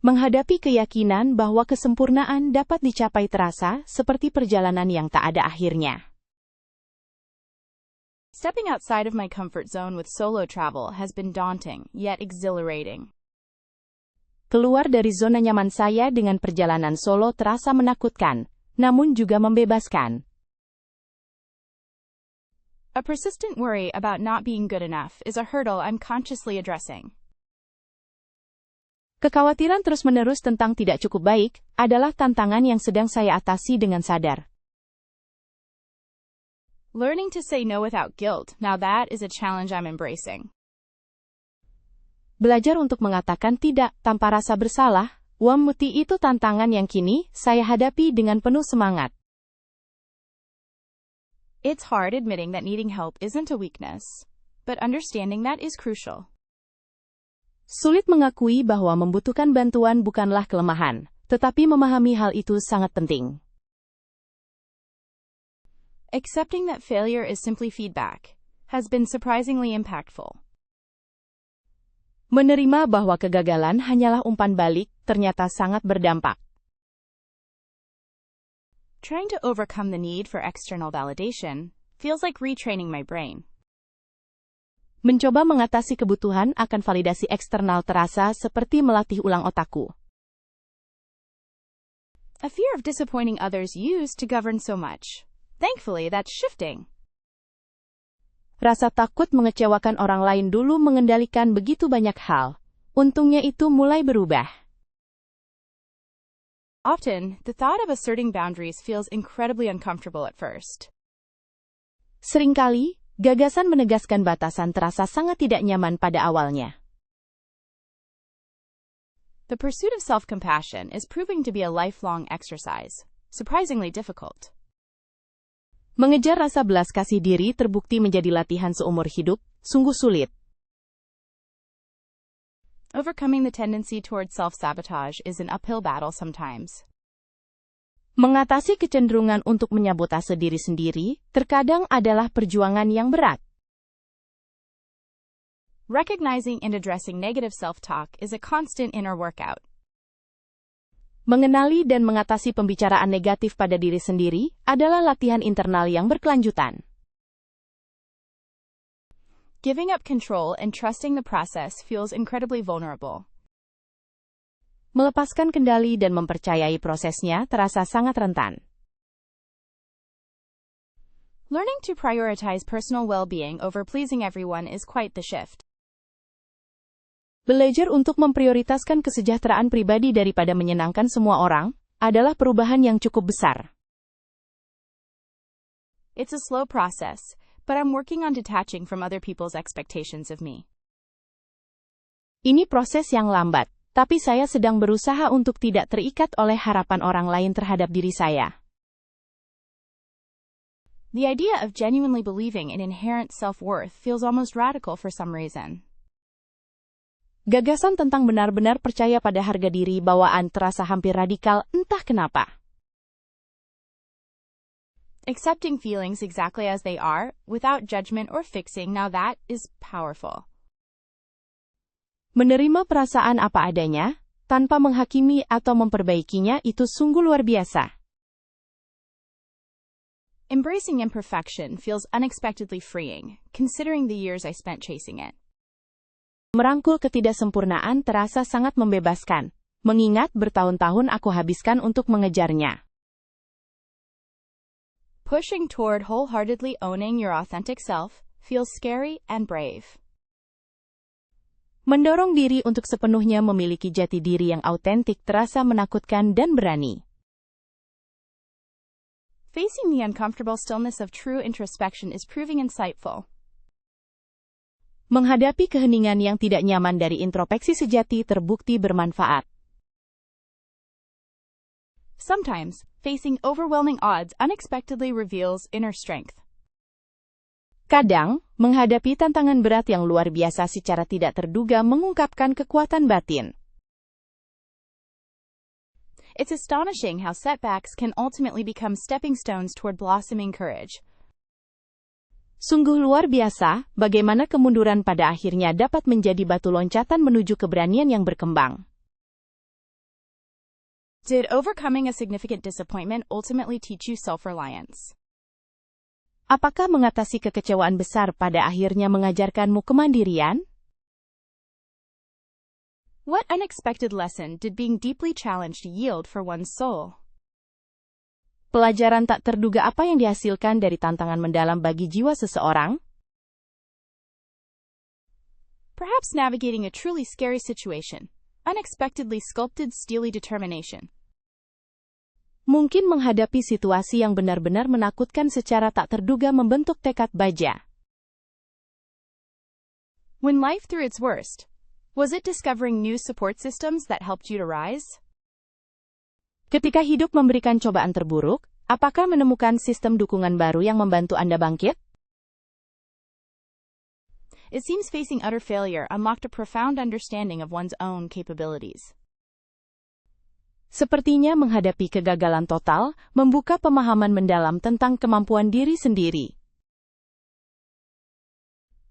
Menghadapi keyakinan bahwa kesempurnaan dapat dicapai terasa seperti perjalanan yang tak ada akhirnya. Stepping outside of my comfort zone with solo travel has been daunting, yet exhilarating. Keluar dari zona nyaman saya dengan perjalanan solo terasa menakutkan, namun juga membebaskan. A persistent worry about not being good enough is a hurdle I'm consciously addressing. Kekhawatiran terus-menerus tentang tidak cukup baik adalah tantangan yang sedang saya atasi dengan sadar. Learning to say no without guilt, now that is a challenge I'm embracing. Belajar untuk mengatakan tidak tanpa rasa bersalah, Wamuti itu tantangan yang kini saya hadapi dengan penuh semangat. It's hard admitting that needing help isn't a weakness, but understanding that is crucial. Sulit mengakui bahwa membutuhkan bantuan bukanlah kelemahan, tetapi memahami hal itu sangat penting. Accepting that failure is simply feedback has been surprisingly impactful. Menerima bahwa kegagalan hanyalah umpan balik ternyata sangat berdampak. Trying to overcome the need for external validation feels like retraining my brain. Mencoba mengatasi kebutuhan akan validasi eksternal terasa seperti melatih ulang otakku. A fear of disappointing others used to govern so much. Thankfully, that's shifting. Rasa takut mengecewakan orang lain dulu mengendalikan begitu banyak hal. Untungnya itu mulai berubah. Often, the thought of asserting boundaries feels incredibly uncomfortable at first. Seringkali, gagasan menegaskan batasan terasa sangat tidak nyaman pada awalnya. The pursuit of self-compassion is proving to be a lifelong exercise, surprisingly difficult. Mengejar rasa belas kasih diri terbukti menjadi latihan seumur hidup, sungguh sulit. Overcoming the tendency toward self-sabotage is an uphill battle sometimes. Mengatasi kecenderungan untuk menyabotase diri sendiri terkadang adalah perjuangan yang berat. Recognizing and addressing negative self-talk is a constant inner workout. Mengenali dan mengatasi pembicaraan negatif pada diri sendiri adalah latihan internal yang berkelanjutan. Giving up control and trusting the process feels incredibly vulnerable. Melepaskan kendali dan mempercayai prosesnya terasa sangat rentan. Learning to prioritize personal well-being over pleasing everyone is quite the shift. Belajar untuk memprioritaskan kesejahteraan pribadi daripada menyenangkan semua orang adalah perubahan yang cukup besar. It's a slow process, but I'm working on detaching from other people's expectations of me. Ini proses yang lambat, tapi saya sedang berusaha untuk tidak terikat oleh harapan orang lain terhadap diri saya. The idea of genuinely believing in inherent self-worth feels almost radical for some reason. Gagasan tentang benar-benar percaya pada harga diri bawaan terasa hampir radikal, entah kenapa. Accepting feelings exactly as they are, without judgment or fixing, now that is powerful. Menerima perasaan apa adanya, tanpa menghakimi atau memperbaikinya itu sungguh luar biasa. Embracing imperfection feels unexpectedly freeing, considering the years I spent chasing it. Merangkul ketidaksempurnaan terasa sangat membebaskan, mengingat bertahun-tahun aku habiskan untuk mengejarnya. Pushing toward wholeheartedly owning your authentic self feels scary and brave. Mendorong diri untuk sepenuhnya memiliki jati diri yang autentik terasa menakutkan dan berani. Facing the uncomfortable stillness of true introspection is proving insightful. Menghadapi keheningan yang tidak nyaman dari introspeksi sejati terbukti bermanfaat. Sometimes, facing overwhelming odds unexpectedly reveals inner strength. Kadang, menghadapi tantangan berat yang luar biasa secara tidak terduga mengungkapkan kekuatan batin. It's astonishing how setbacks can ultimately become stepping stones toward blossoming courage. Sungguh luar biasa, bagaimana kemunduran pada akhirnya dapat menjadi batu loncatan menuju keberanian yang berkembang. Did overcoming a significant disappointment ultimately teach you self-reliance? Apakah mengatasi kekecewaan besar pada akhirnya mengajarkanmu kemandirian? What unexpected lesson did being deeply challenged yield for one's soul? Pelajaran tak terduga apa yang dihasilkan dari tantangan mendalam bagi jiwa seseorang? Perhaps navigating a truly scary situation, unexpectedly sculpted steely determination. Mungkin menghadapi situasi yang benar-benar menakutkan secara tak terduga membentuk tekad baja. When life threw its worst, was it discovering new support systems that helped you to rise? Ketika hidup memberikan cobaan terburuk, apakah menemukan sistem dukungan baru yang membantu Anda bangkit? It seems facing utter failure unlocked a profound understanding of one's own capabilities. Sepertinya menghadapi kegagalan total, membuka pemahaman mendalam tentang kemampuan diri sendiri.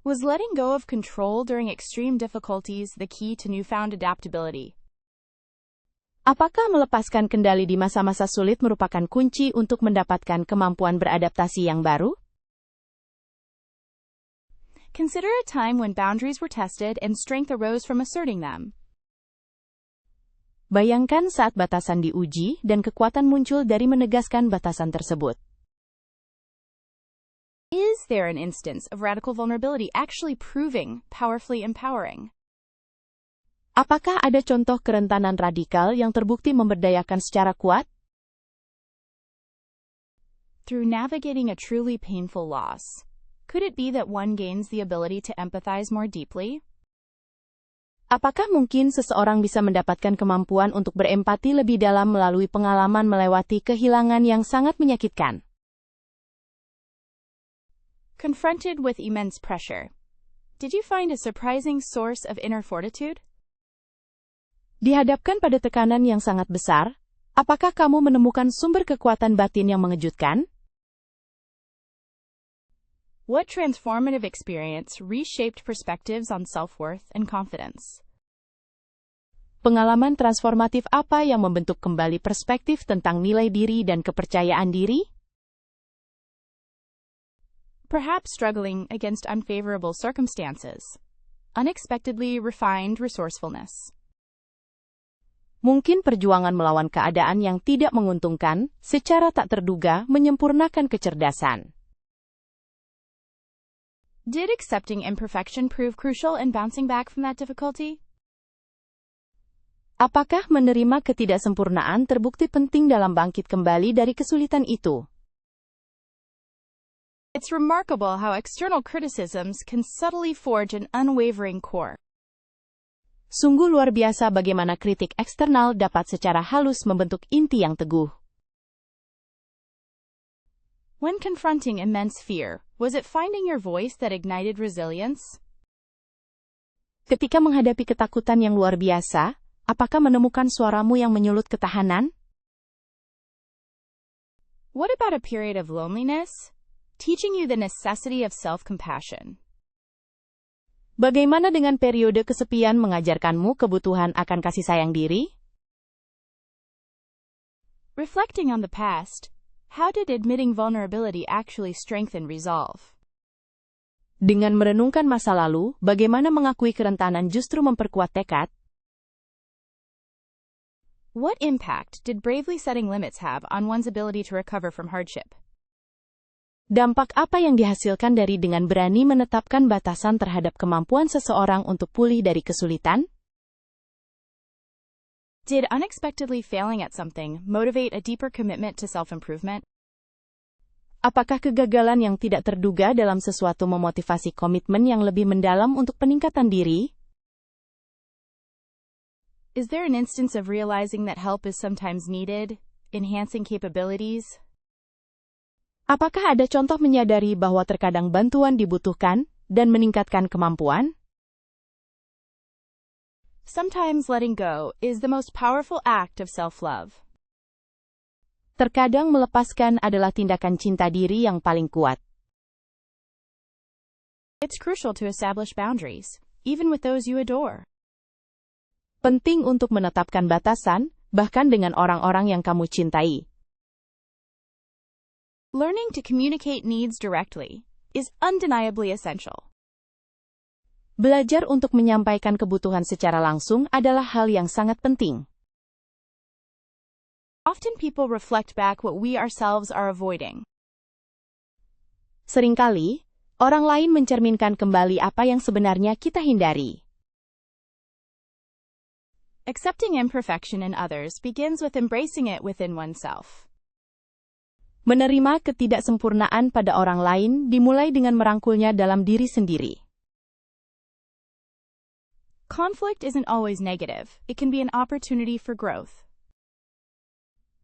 Was letting go of control during extreme difficulties the key to newfound adaptability? Apakah melepaskan kendali di masa-masa sulit merupakan kunci untuk mendapatkan kemampuan beradaptasi yang baru? Consider a time when boundaries were tested and strength arose from asserting them. Bayangkan saat batasan diuji dan kekuatan muncul dari menegaskan batasan tersebut. Is there an instance of radical vulnerability actually proving powerfully empowering? Apakah ada contoh kerentanan radikal yang terbukti memberdayakan secara kuat? Through navigating a truly painful loss, could it be that one gains the ability to empathize more deeply? Apakah mungkin seseorang bisa mendapatkan kemampuan untuk berempati lebih dalam melalui pengalaman melewati kehilangan yang sangat menyakitkan? Confronted with immense pressure, did you find a surprising source of inner fortitude? Dihadapkan pada tekanan yang sangat besar, apakah kamu menemukan sumber kekuatan batin yang mengejutkan? What transformative experience reshaped perspectives on self-worth and confidence? Pengalaman transformatif apa yang membentuk kembali perspektif tentang nilai diri dan kepercayaan diri? Perhaps struggling against unfavorable circumstances. Unexpectedly refined resourcefulness. Mungkin perjuangan melawan keadaan yang tidak menguntungkan, secara tak terduga menyempurnakan kecerdasan. Did accepting imperfection prove crucial in bouncing back from that difficulty? Apakah menerima ketidaksempurnaan terbukti penting dalam bangkit kembali dari kesulitan itu? It's remarkable how external criticisms can subtly forge an unwavering core. Sungguh luar biasa bagaimana kritik eksternal dapat secara halus membentuk inti yang teguh. When confronting immense fear, was it finding your voice that ignited resilience? Ketika menghadapi ketakutan yang luar biasa, apakah menemukan suaramu yang menyulut ketahanan? What about a period of loneliness, teaching you the necessity of self-compassion? Bagaimana dengan periode kesepian mengajarkanmu kebutuhan akan kasih sayang diri? Reflecting on the past, how did admitting vulnerability actually strengthen resolve? Dengan merenungkan masa lalu, bagaimana mengakui kerentanan justru memperkuat tekad? What impact did bravely setting limits have on one's ability to recover from hardship? Dampak apa yang dihasilkan dari dengan berani menetapkan batasan terhadap kemampuan seseorang untuk pulih dari kesulitan? Did unexpectedly failing at something motivate a deeper commitment to self-improvement? Apakah kegagalan yang tidak terduga dalam sesuatu memotivasi komitmen yang lebih mendalam untuk peningkatan diri? Is there an instance of realizing that help is sometimes needed, enhancing capabilities? Apakah ada contoh menyadari bahwa terkadang bantuan dibutuhkan dan meningkatkan kemampuan? Sometimes letting go is the most powerful act of self-love. Terkadang melepaskan adalah tindakan cinta diri yang paling kuat. It's crucial to establish boundaries, even with those you adore. Penting untuk menetapkan batasan, bahkan dengan orang-orang yang kamu cintai. Learning to communicate needs directly is undeniably essential. Belajar untuk menyampaikan kebutuhan secara langsung adalah hal yang sangat penting. Often people reflect back what we ourselves are avoiding. Seringkali, orang lain mencerminkan kembali apa yang sebenarnya kita hindari. Accepting imperfection in others begins with embracing it within oneself. Menerima ketidaksempurnaan pada orang lain dimulai dengan merangkulnya dalam diri sendiri. Conflict isn't always negative. It can be an opportunity for growth.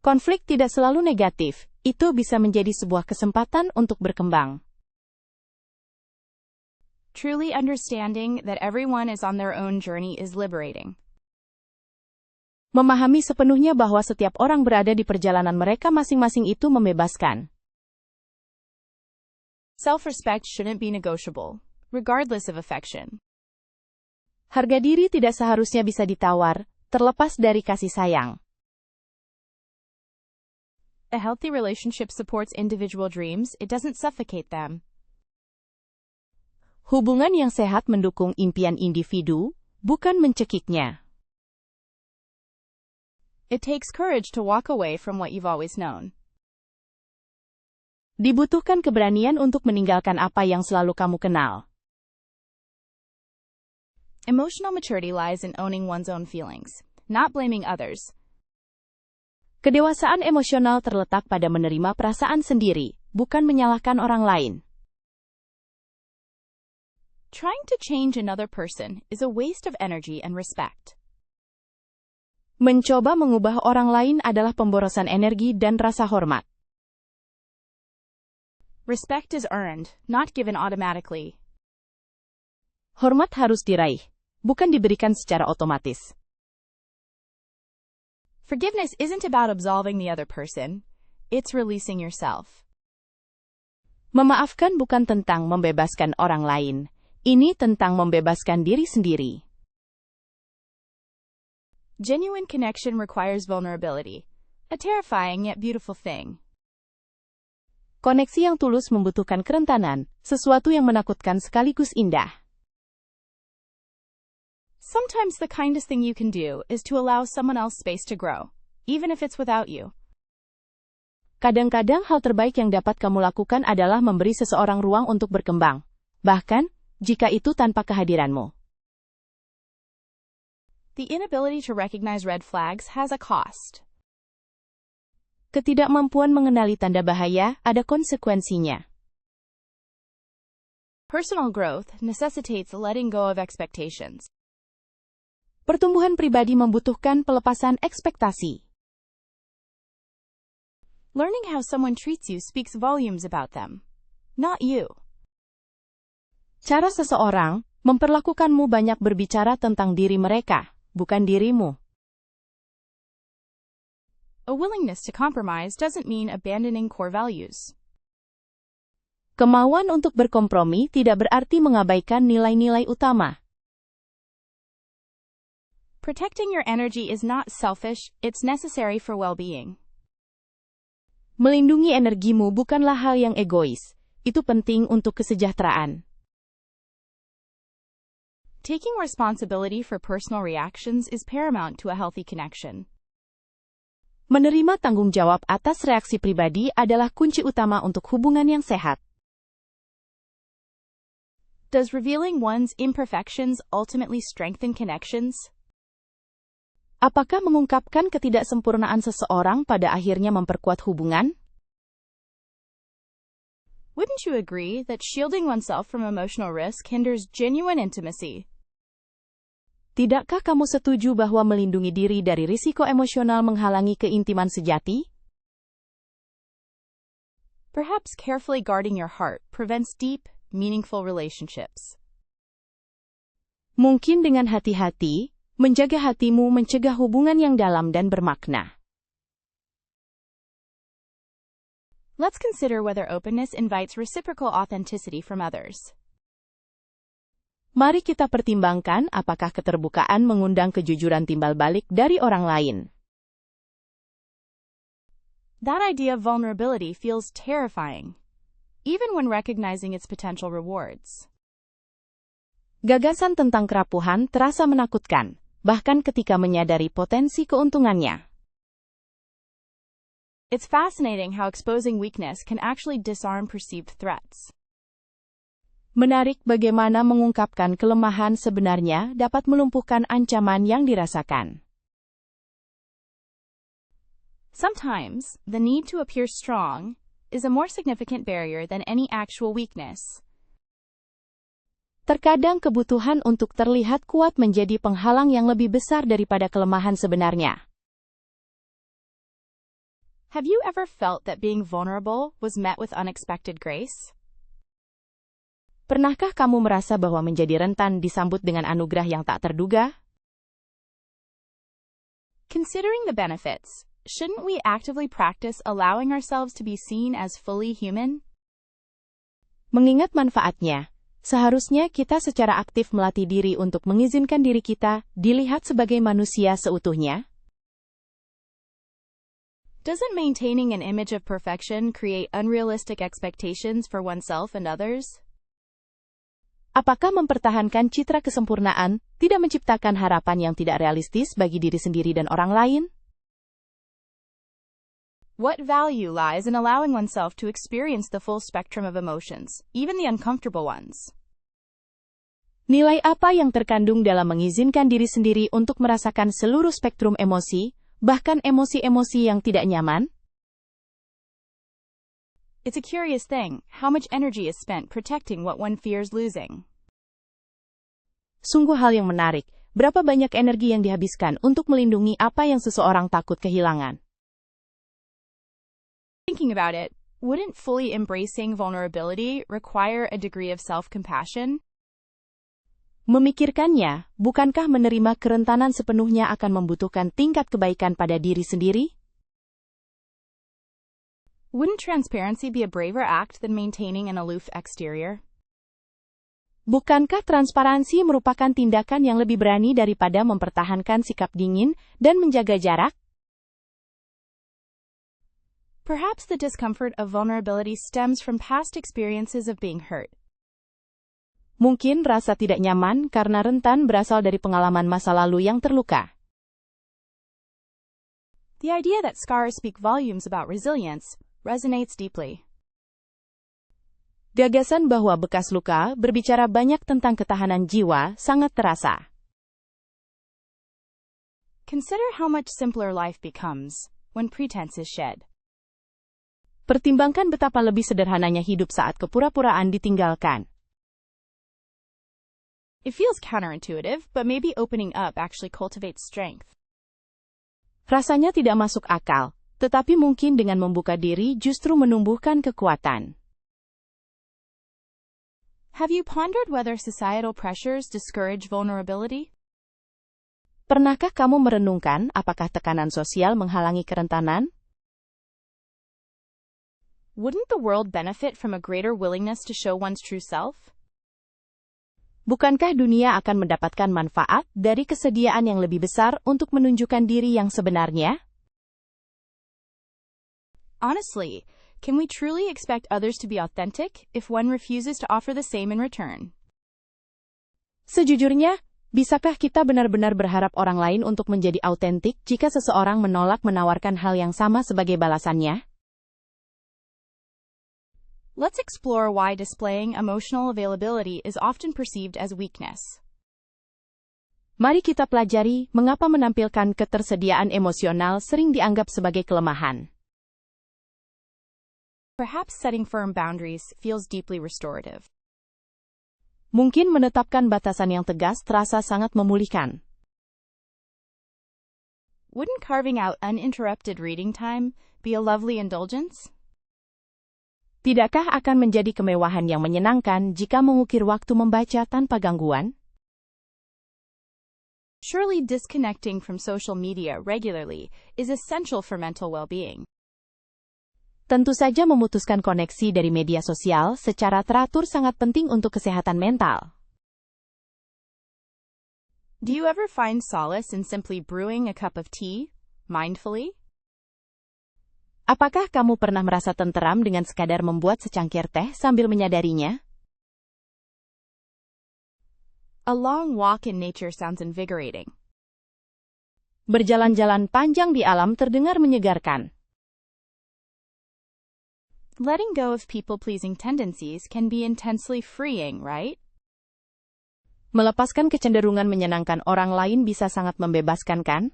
Konflik tidak selalu negatif, itu bisa menjadi sebuah kesempatan untuk berkembang. Truly understanding that everyone is on their own journey is liberating. Memahami sepenuhnya bahwa setiap orang berada di perjalanan mereka masing-masing itu membebaskan. Self-respect shouldn't be negotiable, regardless of affection. Harga diri tidak seharusnya bisa ditawar, terlepas dari kasih sayang. A healthy relationship supports individual dreams, it doesn't suffocate them. Hubungan yang sehat mendukung impian individu, bukan mencekiknya. It takes courage to walk away from what you've always known. Dibutuhkan keberanian untuk meninggalkan apa yang selalu kamu kenal. Emotional maturity lies in owning one's own feelings, not blaming others. Kedewasaan emosional terletak pada menerima perasaan sendiri, bukan menyalahkan orang lain. Trying to change another person is a waste of energy and respect. Mencoba mengubah orang lain adalah pemborosan energi dan rasa hormat. Respect is earned, not given automatically. Hormat harus diraih, bukan diberikan secara otomatis. Forgiveness isn't about absolving the other person, it's releasing yourself. Memaafkan bukan tentang membebaskan orang lain, ini tentang membebaskan diri sendiri. Genuine connection requires vulnerability, a terrifying yet beautiful thing. Koneksi yang tulus membutuhkan kerentanan, sesuatu yang menakutkan sekaligus indah. Sometimes the kindest thing you can do is to allow someone else space to grow, even if it's without you. Kadang-kadang hal terbaik yang dapat kamu lakukan adalah memberi seseorang ruang untuk berkembang, bahkan jika itu tanpa kehadiranmu. The inability to recognize red flags has a cost. Ketidakmampuan mengenali tanda bahaya ada konsekuensinya. Personal growth necessitates letting go of expectations. Pertumbuhan pribadi membutuhkan pelepasan ekspektasi. Learning how someone treats you speaks volumes about them, not you. Cara seseorang memperlakukanmu banyak berbicara tentang diri mereka, bukan dirimu. A willingness to compromise doesn't mean abandoning core values. Kemauan untuk berkompromi tidak berarti mengabaikan nilai-nilai utama. Protecting your energy is not selfish, it's necessary for well-being. Melindungi energimu bukanlah hal yang egois, itu penting untuk kesejahteraan. Taking responsibility for personal reactions is paramount to a healthy connection. Menerima tanggung jawab atas reaksi pribadi adalah kunci utama untuk hubungan yang sehat. Does revealing one's imperfections ultimately strengthen connections? Apakah mengungkapkan ketidaksempurnaan seseorang pada akhirnya memperkuat hubungan? Wouldn't you agree that shielding oneself from emotional risk hinders genuine intimacy? Tidakkah kamu setuju bahwa melindungi diri dari risiko emosional menghalangi keintiman sejati? Perhaps carefully guarding your heart prevents deep, meaningful relationships. Mungkin dengan hati-hati, menjaga hatimu mencegah hubungan yang dalam dan bermakna. Let's consider whether openness invites reciprocal authenticity from others. Mari kita pertimbangkan apakah keterbukaan mengundang kejujuran timbal balik dari orang lain. That idea of vulnerability feels terrifying, even when recognizing its potential rewards. Gagasan tentang kerapuhan terasa menakutkan, bahkan ketika menyadari potensi keuntungannya. It's fascinating how exposing weakness can actually disarm perceived threats. Menarik bagaimana mengungkapkan kelemahan sebenarnya dapat melumpuhkan ancaman yang dirasakan. Sometimes, the need to appear strong is a more significant barrier than any actual weakness. Terkadang kebutuhan untuk terlihat kuat menjadi penghalang yang lebih besar daripada kelemahan sebenarnya. Have you ever felt that being vulnerable was met with unexpected grace? Pernahkah kamu merasa bahwa menjadi rentan disambut dengan anugerah yang tak terduga? Considering the benefits, shouldn't we actively practice allowing ourselves to be seen as fully human? Mengingat manfaatnya, seharusnya kita secara aktif melatih diri untuk mengizinkan diri kita dilihat sebagai manusia seutuhnya. Doesn't maintaining an image of perfection create unrealistic expectations for oneself and others? Apakah mempertahankan citra kesempurnaan tidak menciptakan harapan yang tidak realistis bagi diri sendiri dan orang lain? What value lies in allowing oneself to experience the full spectrum of emotions, even the uncomfortable ones? Nilai apa yang terkandung dalam mengizinkan diri sendiri untuk merasakan seluruh spektrum emosi, bahkan emosi-emosi yang tidak nyaman? It's a curious thing, how much energy is spent protecting what one fears losing. Sungguh hal yang menarik, berapa banyak energi yang dihabiskan untuk melindungi apa yang seseorang takut kehilangan. Thinking about it, wouldn't fully embracing vulnerability require a degree of self-compassion? Memikirkannya, bukankah menerima kerentanan sepenuhnya akan membutuhkan tingkat kebaikan pada diri sendiri? Wouldn't transparency be a braver act than maintaining an aloof exterior? Bukankah transparansi merupakan tindakan yang lebih berani daripada mempertahankan sikap dingin dan menjaga jarak? Perhaps the discomfort of vulnerability stems from past experiences of being hurt. Mungkin rasa tidak nyaman karena rentan berasal dari pengalaman masa lalu yang terluka. The idea that scars speak volumes about resilience resonates deeply. Gagasan bahwa bekas luka berbicara banyak tentang ketahanan jiwa sangat terasa. Consider how much simpler life becomes when pretense is shed. Pertimbangkan betapa lebih sederhananya hidup saat kepura-puraan ditinggalkan. It feels counterintuitive, but maybe opening up actually cultivates strength. Rasanya tidak masuk akal, tetapi mungkin dengan membuka diri justru menumbuhkan kekuatan. Have you pondered whether societal pressures discourage vulnerability? Pernahkah kamu merenungkan apakah tekanan sosial menghalangi kerentanan? Wouldn't the world benefit from a greater willingness to show one's true self? Bukankah dunia akan mendapatkan manfaat dari kesediaan yang lebih besar untuk menunjukkan diri yang sebenarnya? Honestly, can we truly expect others to be authentic if one refuses to offer the same in return? Sejujurnya, bisakah kita benar-benar berharap orang lain untuk menjadi autentik jika seseorang menolak menawarkan hal yang sama sebagai balasannya? Let's explore why displaying emotional availability is often perceived as weakness. Mari kita pelajari mengapa menampilkan ketersediaan emosional sering dianggap sebagai kelemahan. Perhaps setting firm boundaries feels deeply restorative. Mungkin menetapkan batasan yang tegas terasa sangat memulihkan. Wouldn't carving out uninterrupted reading time be a lovely indulgence? Tidakkah akan menjadi kemewahan yang menyenangkan jika mengukir waktu membaca tanpa gangguan? Surely disconnecting from social media regularly is essential for mental well-being. Tentu saja memutuskan koneksi dari media sosial secara teratur sangat penting untuk kesehatan mental. Do you ever find solace in simply brewing a cup of tea, mindfully? Apakah kamu pernah merasa tenteram dengan sekadar membuat secangkir teh sambil menyadarinya? A long walk in nature sounds invigorating. Berjalan-jalan panjang di alam terdengar menyegarkan. Letting go of people-pleasing tendencies can be intensely freeing, right? Melepaskan kecenderungan menyenangkan orang lain bisa sangat membebaskan, kan?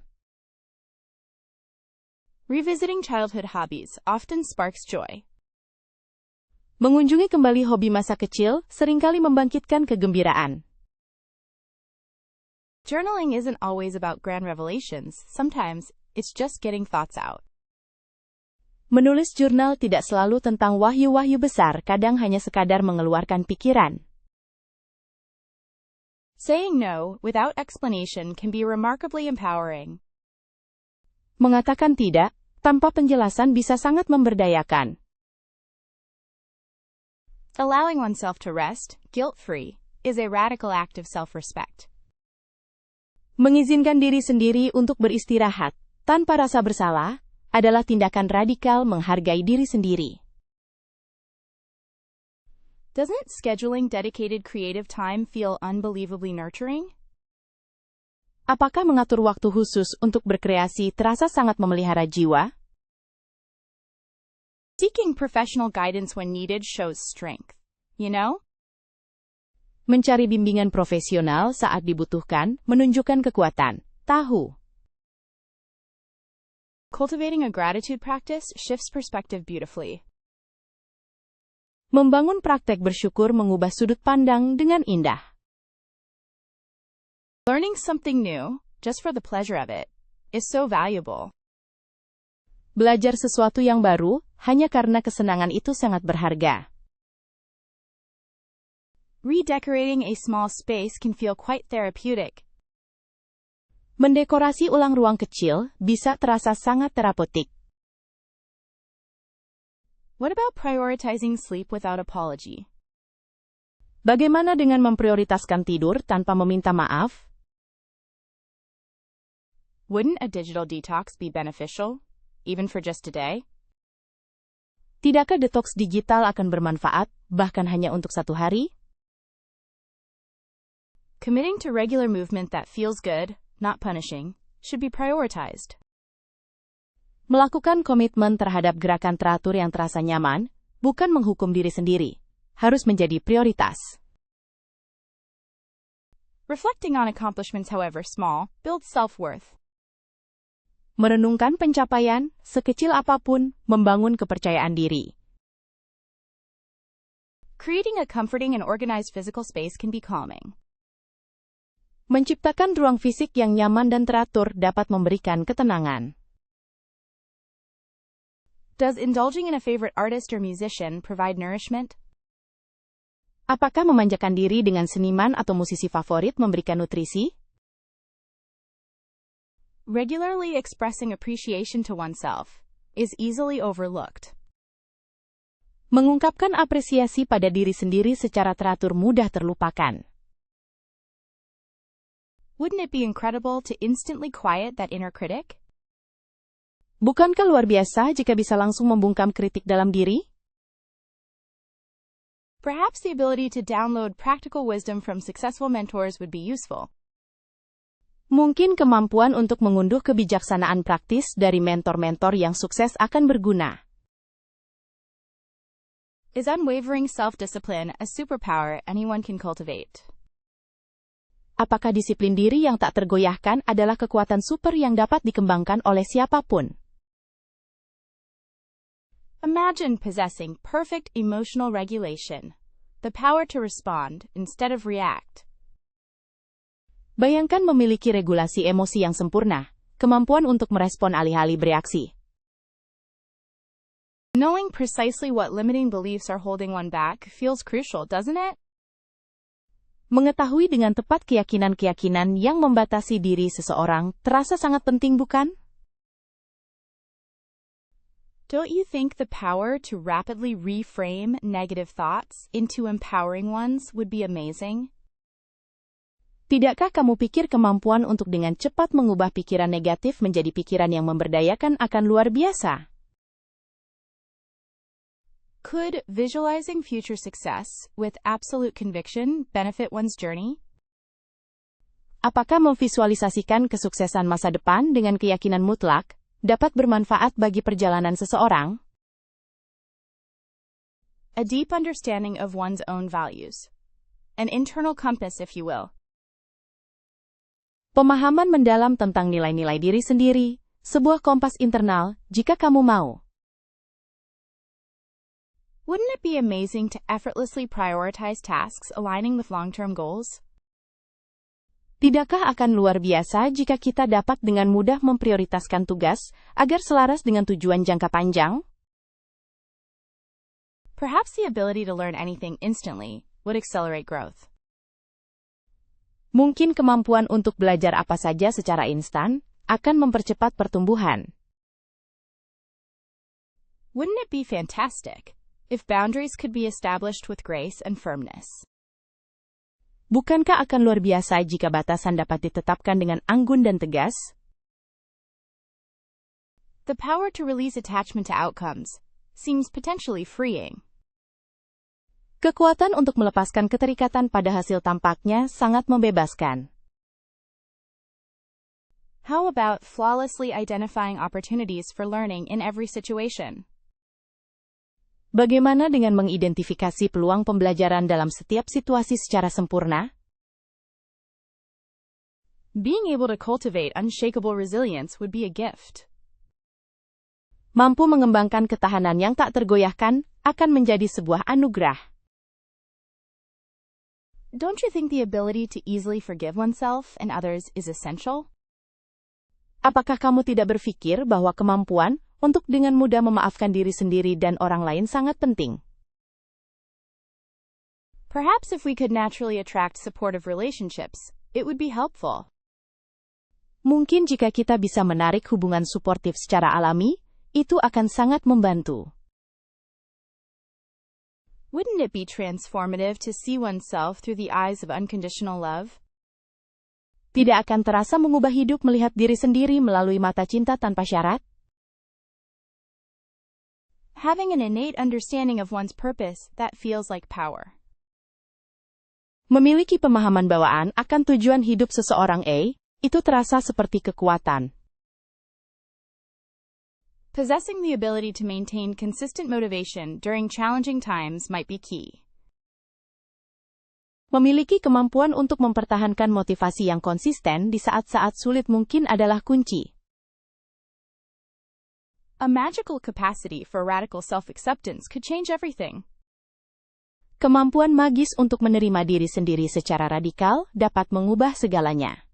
Revisiting childhood hobbies often sparks joy. Mengunjungi kembali hobi masa kecil seringkali membangkitkan kegembiraan. Journaling isn't always about grand revelations. Sometimes, it's just getting thoughts out. Menulis jurnal tidak selalu tentang wahyu-wahyu besar, kadang hanya sekadar mengeluarkan pikiran. Saying no without explanation can be remarkably empowering. Mengatakan tidak tanpa penjelasan bisa sangat memberdayakan. Allowing oneself to rest, guilt-free, is a radical act of self-respect. Mengizinkan diri sendiri untuk beristirahat, tanpa rasa bersalah, adalah tindakan radikal menghargai diri sendiri. Doesn't scheduling dedicated creative time feel unbelievably nurturing? Apakah mengatur waktu khusus untuk berkreasi terasa sangat memelihara jiwa? Seeking professional guidance when needed shows strength. You know? Mencari bimbingan profesional saat dibutuhkan menunjukkan kekuatan. Tahu. Cultivating a gratitude practice shifts perspective beautifully. Membangun praktek bersyukur mengubah sudut pandang dengan indah. Learning something new, just for the pleasure of it, is so valuable. Belajar sesuatu yang baru, hanya karena kesenangan itu sangat berharga. Redecorating a small space can feel quite therapeutic. Mendekorasi ulang ruang kecil bisa terasa sangat terapeutik. What about prioritizing sleep without apology? Bagaimana dengan memprioritaskan tidur tanpa meminta maaf? Wouldn't a digital detox be beneficial, even for just a day? Tidakkah detoks digital akan bermanfaat, bahkan hanya untuk satu hari? Committing to regular movement that feels good, not punishing, should be prioritized. Melakukan komitmen terhadap gerakan teratur yang terasa nyaman, bukan menghukum diri sendiri, harus menjadi prioritas. Reflecting on accomplishments, however small, builds self-worth. Merenungkan pencapaian, sekecil apapun, membangun kepercayaan diri. Creating a comforting and organized physical space can be calming. Menciptakan ruang fisik yang nyaman dan teratur dapat memberikan ketenangan. Does indulging in a favorite artist or musician provide nourishment? Apakah memanjakan diri dengan seniman atau musisi favorit memberikan nutrisi? Regularly expressing appreciation to oneself is easily overlooked. Mengungkapkan apresiasi pada diri sendiri secara teratur mudah terlupakan. Wouldn't it be incredible to instantly quiet that inner critic? Bukankah luar biasa jika bisa langsung membungkam kritik dalam diri? Perhaps the ability to download practical wisdom from successful mentors would be useful. Mungkin kemampuan untuk mengunduh kebijaksanaan praktis dari mentor-mentor yang sukses akan berguna. Is unwavering self-discipline a superpower anyone can cultivate? Apakah disiplin diri yang tak tergoyahkan adalah kekuatan super yang dapat dikembangkan oleh siapapun? Imagine possessing perfect emotional regulation, the power to respond instead of react. Bayangkan memiliki regulasi emosi yang sempurna, kemampuan untuk merespon alih-alih bereaksi. Knowing precisely what limiting beliefs are holding one back feels crucial, doesn't it? Mengetahui dengan tepat keyakinan-keyakinan yang membatasi diri seseorang terasa sangat penting, bukan? Don't you think the power to rapidly reframe negative thoughts into empowering ones would be amazing? Tidakkah kamu pikir kemampuan untuk dengan cepat mengubah pikiran negatif menjadi pikiran yang memberdayakan akan luar biasa? Could visualizing future success with absolute conviction benefit one's journey? Apakah memvisualisasikan kesuksesan masa depan dengan keyakinan mutlak dapat bermanfaat bagi perjalanan seseorang? A deep understanding of one's own values. An internal compass, if you will. Pemahaman mendalam tentang nilai-nilai diri sendiri, sebuah kompas internal, jika kamu mau. Wouldn't it be amazing to effortlessly prioritize tasks aligning with long-term goals? Tidakkah akan luar biasa jika kita dapat dengan mudah memprioritaskan tugas agar selaras dengan tujuan jangka panjang? Perhaps the ability to learn anything instantly would accelerate growth. Mungkin kemampuan untuk belajar apa saja secara instan akan mempercepat pertumbuhan. Wouldn't it be fantastic if boundaries could be established with grace and firmness? Bukankah akan luar biasa jika batasan dapat ditetapkan dengan anggun dan tegas? The power to release attachment to outcomes seems potentially freeing. Kekuatan untuk melepaskan keterikatan pada hasil tampaknya sangat membebaskan. How about flawlessly identifying opportunities for learning in every situation? Bagaimana dengan mengidentifikasi peluang pembelajaran dalam setiap situasi secara sempurna? Being able to cultivate unshakable resilience would be a gift. Mampu mengembangkan ketahanan yang tak tergoyahkan akan menjadi sebuah anugerah. Don't you think the ability to easily forgive oneself and others is essential? Apakah kamu tidak berpikir bahwa kemampuan untuk dengan mudah memaafkan diri sendiri dan orang lain sangat penting? Perhaps if we could naturally attract supportive relationships, it would be helpful. Mungkin jika kita bisa menarik hubungan suportif secara alami, itu akan sangat membantu. Wouldn't it be transformative to see oneself through the eyes of unconditional love? Tidak akan terasa mengubah hidup melihat diri sendiri melalui mata cinta tanpa syarat? Having an innate understanding of one's purpose that feels like power. Memiliki pemahaman bawaan akan tujuan hidup seseorang itu terasa seperti kekuatan. Possessing the ability to maintain consistent motivation during challenging times might be key. Memiliki kemampuan untuk mempertahankan motivasi yang konsisten di saat-saat sulit mungkin adalah kunci. A magical capacity for radical self-acceptance could change everything. Kemampuan magis untuk menerima diri sendiri secara radikal dapat mengubah segalanya.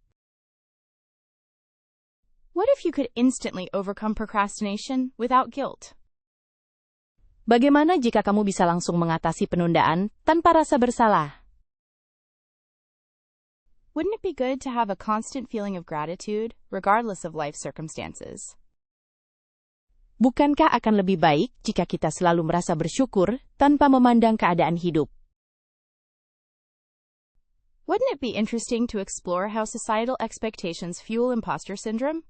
What if you could instantly overcome procrastination without guilt? Bagaimana jika kamu bisa langsung mengatasi penundaan tanpa rasa bersalah? Wouldn't it be good to have a constant feeling of gratitude, regardless of life circumstances? Bukankah akan lebih baik jika kita selalu merasa bersyukur tanpa memandang keadaan hidup? Wouldn't it be interesting to explore how societal expectations fuel imposter syndrome?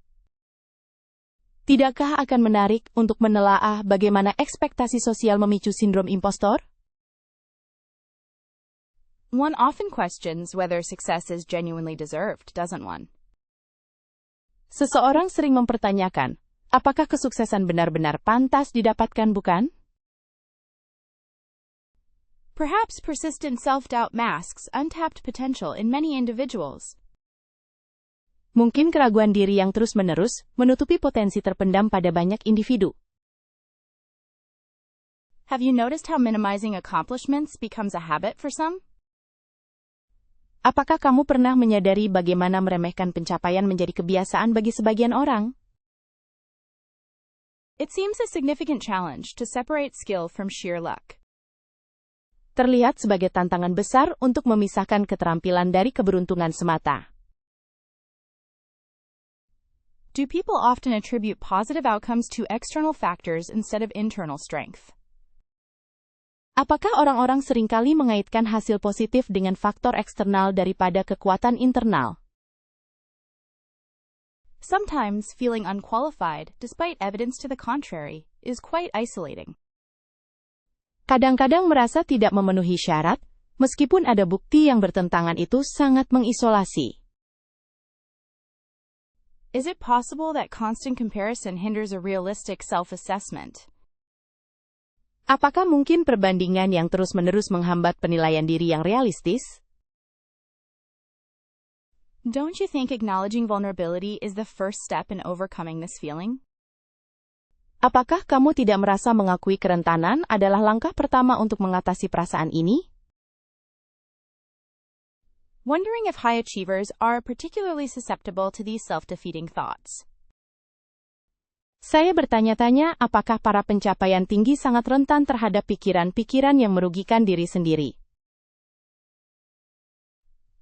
Tidakkah akan menarik untuk menelaah bagaimana ekspektasi sosial memicu sindrom impostor? One often questions whether success is genuinely deserved, doesn't one? Seseorang sering mempertanyakan, apakah kesuksesan benar-benar pantas didapatkan, bukan? Perhaps persistent self-doubt masks untapped potential in many individuals. Mungkin keraguan diri yang terus-menerus menutupi potensi terpendam pada banyak individu. Have you noticed how minimizing accomplishments becomes a habit for some? Apakah kamu pernah menyadari bagaimana meremehkan pencapaian menjadi kebiasaan bagi sebagian orang? It seems a significant challenge to separate skill from sheer luck. Terlihat sebagai tantangan besar untuk memisahkan keterampilan dari keberuntungan semata. Do people often attribute positive outcomes to external factors instead of internal strength? Apakah orang-orang seringkali mengaitkan hasil positif dengan faktor eksternal daripada kekuatan internal? Sometimes feeling unqualified, despite evidence to the contrary, is quite isolating. Kadang-kadang merasa tidak memenuhi syarat, meskipun ada bukti yang bertentangan itu sangat mengisolasi. Is it possible that constant comparison hinders a realistic self-assessment? Apakah mungkin perbandingan yang terus-menerus menghambat penilaian diri yang realistis? Don't you think acknowledging vulnerability is the first step in overcoming this feeling? Apakah kamu tidak merasa mengakui kerentanan adalah langkah pertama untuk mengatasi perasaan ini? Wondering if high achievers are particularly susceptible to these self-defeating thoughts. Saya bertanya-tanya apakah para pencapaian tinggi sangat rentan terhadap pikiran-pikiran yang merugikan diri sendiri.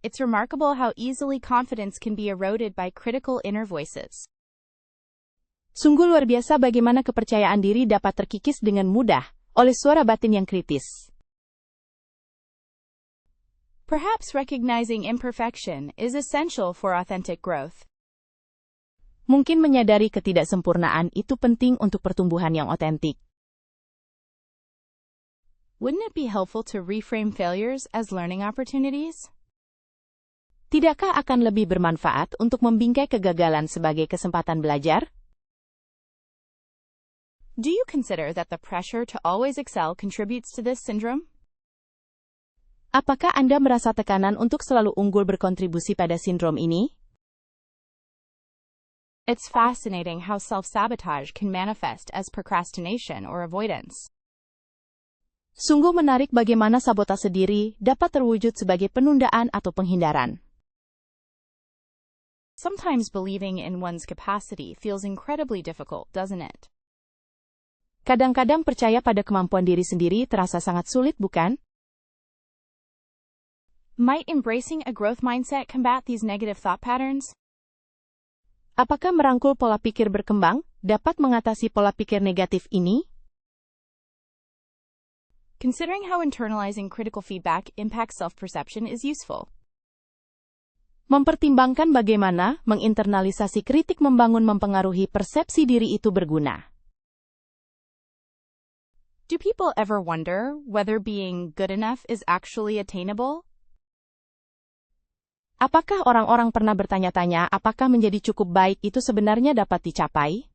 It's remarkable how easily confidence can be eroded by critical inner voices. Sungguh luar biasa bagaimana kepercayaan diri dapat terkikis dengan mudah oleh suara batin yang kritis. Perhaps recognizing imperfection is essential for authentic growth. Mungkin menyadari ketidaksempurnaan itu penting untuk pertumbuhan yang otentik. Wouldn't it be helpful to reframe failures as learning opportunities? Tidakkah akan lebih bermanfaat untuk membingkai kegagalan sebagai kesempatan belajar? Do you consider that the pressure to always excel contributes to this syndrome? Apakah Anda merasa tekanan untuk selalu unggul berkontribusi pada sindrom ini? It's fascinating how self-sabotage can manifest as procrastination or avoidance. Sungguh menarik bagaimana sabotase diri dapat terwujud sebagai penundaan atau penghindaran. Sometimes believing in one's capacity feels incredibly difficult, doesn't it? Kadang-kadang percaya pada kemampuan diri sendiri terasa sangat sulit, bukan? Might embracing a growth mindset combat these negative thought patterns? Apakah merangkul pola pikir berkembang dapat mengatasi pola pikir negatif ini? Considering how internalizing critical feedback impacts self-perception is useful. Mempertimbangkan bagaimana menginternalisasi kritik mempengaruhi persepsi diri itu berguna. Do people ever wonder whether being good enough is actually attainable? Apakah orang-orang pernah bertanya-tanya apakah menjadi cukup baik itu sebenarnya dapat dicapai?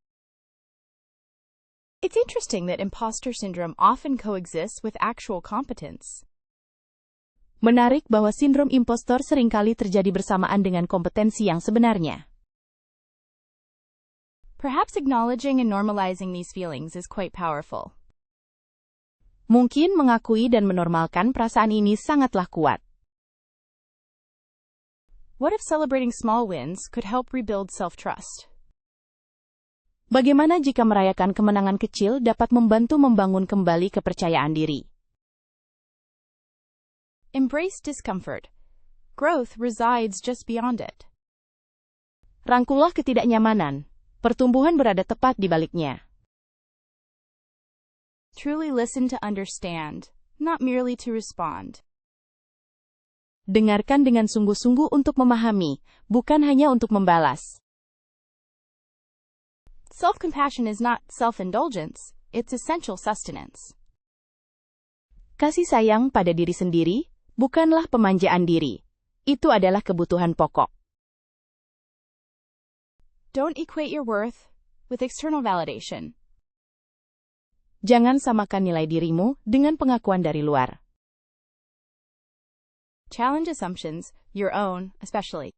It's interesting that imposter syndrome often coexists with actual competence. Menarik bahwa sindrom impostor seringkali terjadi bersamaan dengan kompetensi yang sebenarnya. Perhaps acknowledging and normalizing these feelings is quite powerful. Mungkin mengakui dan menormalkan perasaan ini sangatlah kuat. What if celebrating small wins could help rebuild self-trust? Bagaimana jika merayakan kemenangan kecil dapat membantu membangun kembali kepercayaan diri? Embrace discomfort. Growth resides just beyond it. Rangkullah ketidaknyamanan. Pertumbuhan berada tepat di baliknya. Truly listen to understand, not merely to respond. Dengarkan dengan sungguh-sungguh untuk memahami, bukan hanya untuk membalas. Self-compassion is not self-indulgence, it's essential sustenance. Kasih sayang pada diri sendiri, bukanlah pemanjaan diri. Itu adalah kebutuhan pokok. Don't equate your worth with external validation. Jangan samakan nilai dirimu dengan pengakuan dari luar. Challenge assumptions, your own, especially.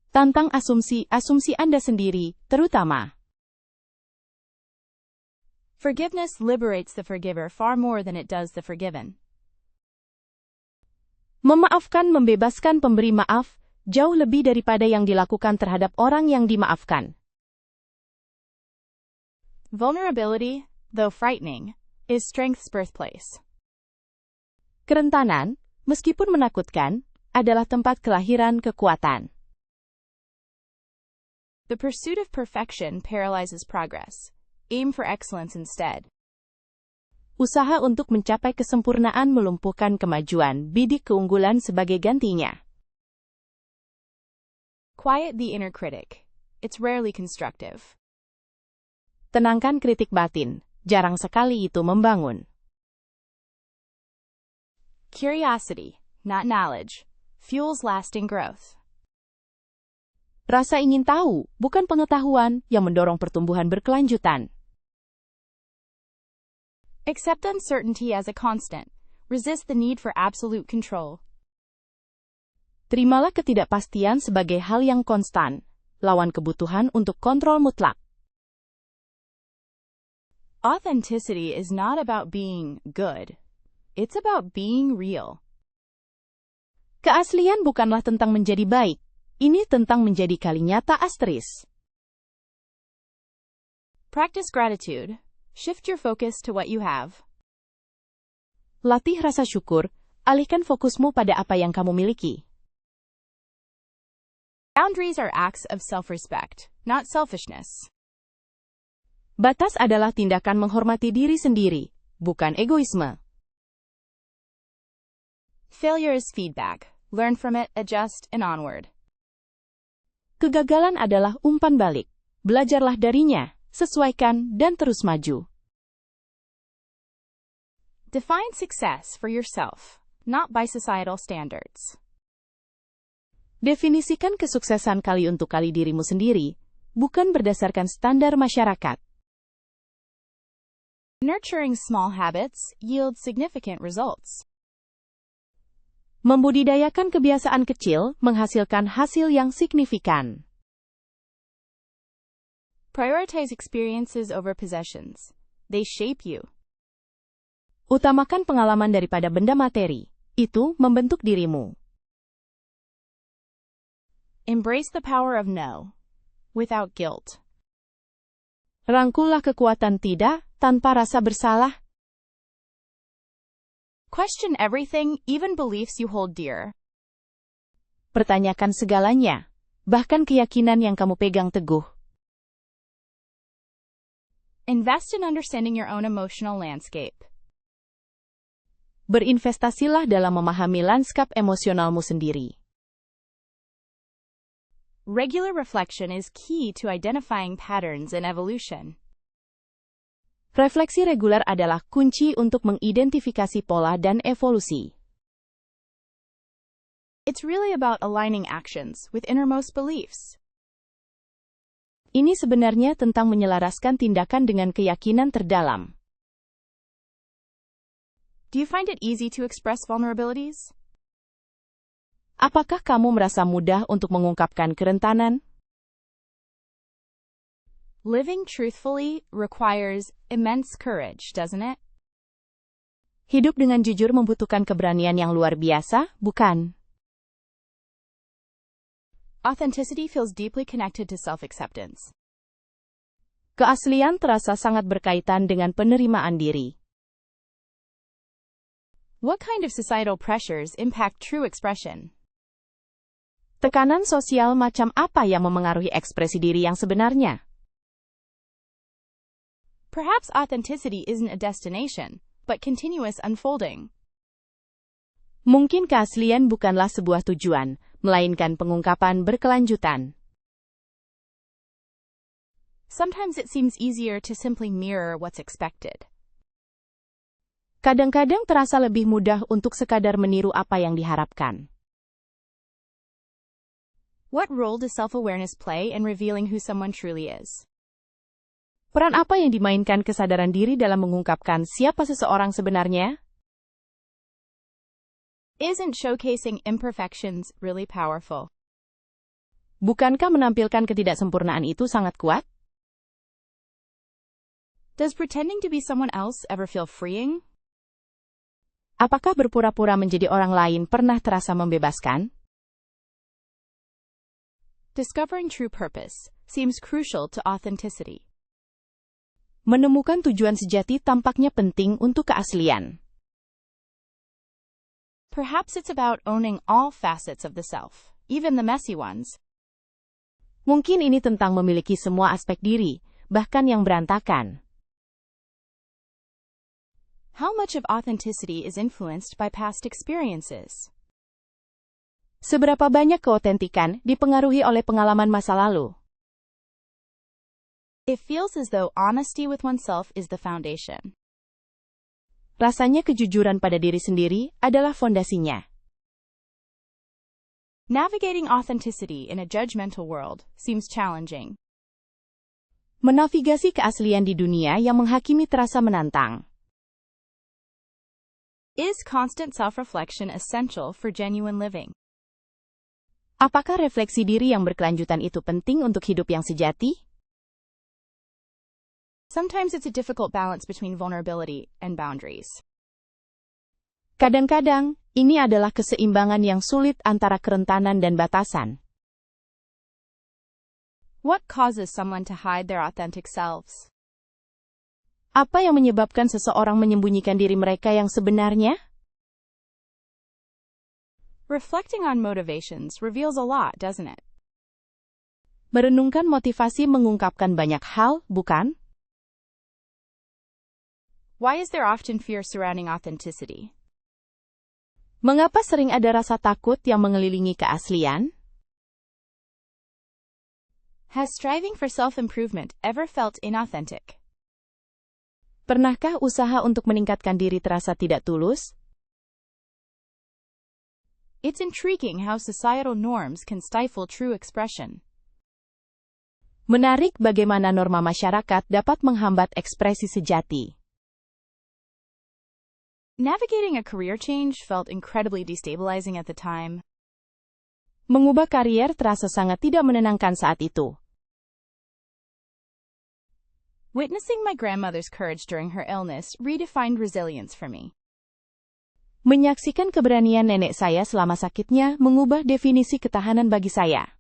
Tantang asumsi Anda sendiri, terutama. Forgiveness liberates the forgiver far more than it does the forgiven. Memaafkan membebaskan pemberi maaf, jauh lebih daripada yang dilakukan terhadap orang yang dimaafkan. Vulnerability, though frightening, is strength's birthplace. Kerentanan, meskipun menakutkan, adalah tempat kelahiran kekuatan. The pursuit of perfection paralyzes progress. Aim for excellence instead. Usaha untuk mencapai kesempurnaan melumpuhkan kemajuan, bidik keunggulan sebagai gantinya. Quiet the inner critic. It's rarely constructive. Tenangkan kritik batin. Jarang sekali itu membangun. Curiosity, not knowledge, fuels lasting growth. Rasa ingin tahu, bukan pengetahuan, yang mendorong pertumbuhan berkelanjutan. Accept uncertainty as a constant. Resist the need for absolute control. Terimalah ketidakpastian sebagai hal yang konstan. Lawan kebutuhan untuk kontrol mutlak. Authenticity is not about being good. It's about being real. Keaslian bukanlah tentang menjadi baik. Ini tentang menjadi kali nyata asterisk. Practice gratitude. Shift your focus to what you have. Latih rasa syukur. Alihkan fokusmu pada apa yang kamu miliki. Boundaries are acts of self-respect, not selfishness. Batas adalah tindakan menghormati diri sendiri, bukan egoisme. Failure is feedback. Learn from it, adjust, and onward. Kegagalan adalah umpan balik. Belajarlah darinya, sesuaikan, dan terus maju. Define success for yourself, not by societal standards. Definisikan kesuksesan kali untuk kali dirimu sendiri, bukan berdasarkan standar masyarakat. Nurturing small habits yields significant results. Membudidayakan kebiasaan kecil menghasilkan hasil yang signifikan. Prioritize experiences over possessions. They shape you. Utamakan pengalaman daripada benda materi. Itu membentuk dirimu. Embrace the power of no, without guilt. Rangkullah kekuatan tidak, tanpa rasa bersalah. Question everything, even beliefs you hold dear. Pertanyakan segalanya, bahkan keyakinan yang kamu pegang teguh. Invest in understanding your own emotional landscape. Berinvestasilah dalam memahami lanskap emosionalmu sendiri. Regular reflection is key to identifying patterns and evolution. Refleksi reguler adalah kunci untuk mengidentifikasi pola dan evolusi. It's really about aligning actions with innermost beliefs. Ini sebenarnya tentang menyelaraskan tindakan dengan keyakinan terdalam. Do you find it easy to express vulnerabilities? Apakah kamu merasa mudah untuk mengungkapkan kerentanan? Living truthfully requires immense courage, doesn't it? Hidup dengan jujur membutuhkan keberanian yang luar biasa, bukan? Authenticity feels deeply connected to self-acceptance. Keaslian terasa sangat berkaitan dengan penerimaan diri. What kind of societal pressures impact true expression? Tekanan sosial macam apa yang memengaruhi ekspresi diri yang sebenarnya? Perhaps authenticity isn't a destination, but continuous unfolding. Mungkin keaslian bukanlah sebuah tujuan, melainkan pengungkapan berkelanjutan. Sometimes it seems easier to simply mirror what's expected. Kadang-kadang terasa lebih mudah untuk sekadar meniru apa yang diharapkan. What role does self-awareness play in revealing who someone truly is? Peran apa yang dimainkan kesadaran diri dalam mengungkapkan siapa seseorang sebenarnya? Isn't showcasing imperfections really powerful? Bukankah menampilkan ketidaksempurnaan itu sangat kuat? Does pretending to be someone else ever feel freeing? Apakah berpura-pura menjadi orang lain pernah terasa membebaskan? Discovering true purpose seems crucial to authenticity. Menemukan tujuan sejati tampaknya penting untuk keaslian. Perhaps it's about owning all facets of the self, even the messy ones. Mungkin ini tentang memiliki semua aspek diri, bahkan yang berantakan. How much of authenticity is influenced by past experiences? Seberapa banyak keotentikan dipengaruhi oleh pengalaman masa lalu? It feels as though honesty with oneself is the foundation. Rasanya kejujuran pada diri sendiri adalah fondasinya. Navigating authenticity in a judgmental world seems challenging. Menavigasi keaslian di dunia yang menghakimi terasa menantang. Is constant self-reflection essential for genuine living? Apakah refleksi diri yang berkelanjutan itu penting untuk hidup yang sejati? Sometimes it's a difficult balance between vulnerability and boundaries. Kadang-kadang, ini adalah keseimbangan yang sulit antara kerentanan dan batasan. What causes someone to hide their authentic selves? Apa yang menyebabkan seseorang menyembunyikan diri mereka yang sebenarnya? Reflecting on motivations reveals a lot, doesn't it? Merenungkan motivasi mengungkapkan banyak hal, bukan? Why is there often fear surrounding authenticity? Mengapa sering ada rasa takut yang mengelilingi keaslian? Has striving for self-improvement ever felt inauthentic? Pernahkah usaha untuk meningkatkan diri terasa tidak tulus? It's intriguing how societal norms can stifle true expression. Menarik bagaimana norma masyarakat dapat menghambat ekspresi sejati. Navigating a career change felt incredibly destabilizing at the time. Mengubah karier terasa sangat tidak menenangkan saat itu. Witnessing my grandmother's courage during her illness redefined resilience for me. Menyaksikan keberanian nenek saya selama sakitnya mengubah definisi ketahanan bagi saya.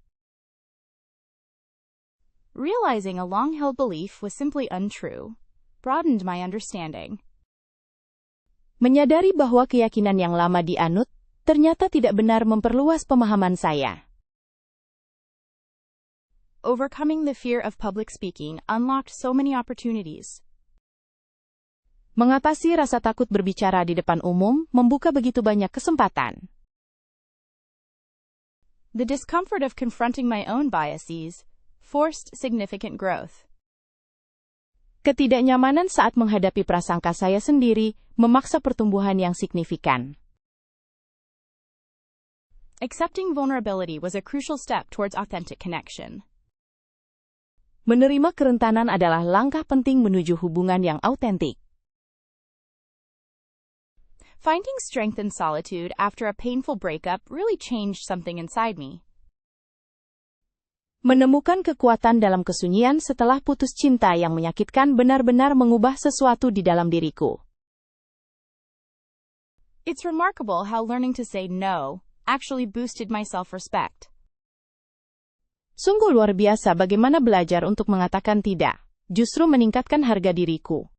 Realizing a long-held belief was simply untrue broadened my understanding. Menyadari bahwa keyakinan yang lama dianut ternyata tidak benar memperluas pemahaman saya. Overcoming the fear of public speaking unlocked so many opportunities. Mengatasi rasa takut berbicara di depan umum membuka begitu banyak kesempatan. The discomfort of confronting my own biases forced significant growth. Ketidaknyamanan saat menghadapi prasangka saya sendiri memaksa pertumbuhan yang signifikan. Accepting vulnerability was a crucial step towards authentic connection. Menerima kerentanan adalah langkah penting menuju hubungan yang autentik. Finding strength in solitude after a painful breakup really changed something inside me. Menemukan kekuatan dalam kesunyian setelah putus cinta yang menyakitkan benar-benar mengubah sesuatu di dalam diriku. It's remarkable how learning to say no actually boosted my self-respect. Sungguh luar biasa bagaimana belajar untuk mengatakan tidak, justru meningkatkan harga diriku.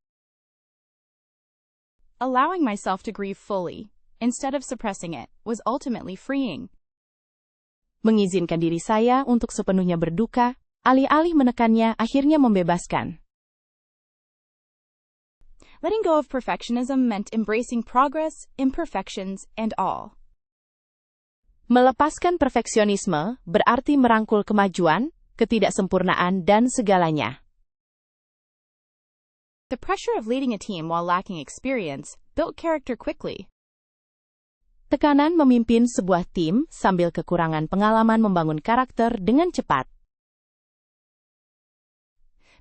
Allowing myself to grieve fully, instead of suppressing it, was ultimately freeing. Mengizinkan diri saya untuk sepenuhnya berduka, alih-alih menekannya akhirnya membebaskan. Letting go of perfectionism meant embracing progress, imperfections, and all. Melepaskan perfeksionisme berarti merangkul kemajuan, ketidaksempurnaan, dan segalanya. The pressure of leading a team while lacking experience built character quickly. Tekanan memimpin sebuah tim sambil kekurangan pengalaman membangun karakter dengan cepat.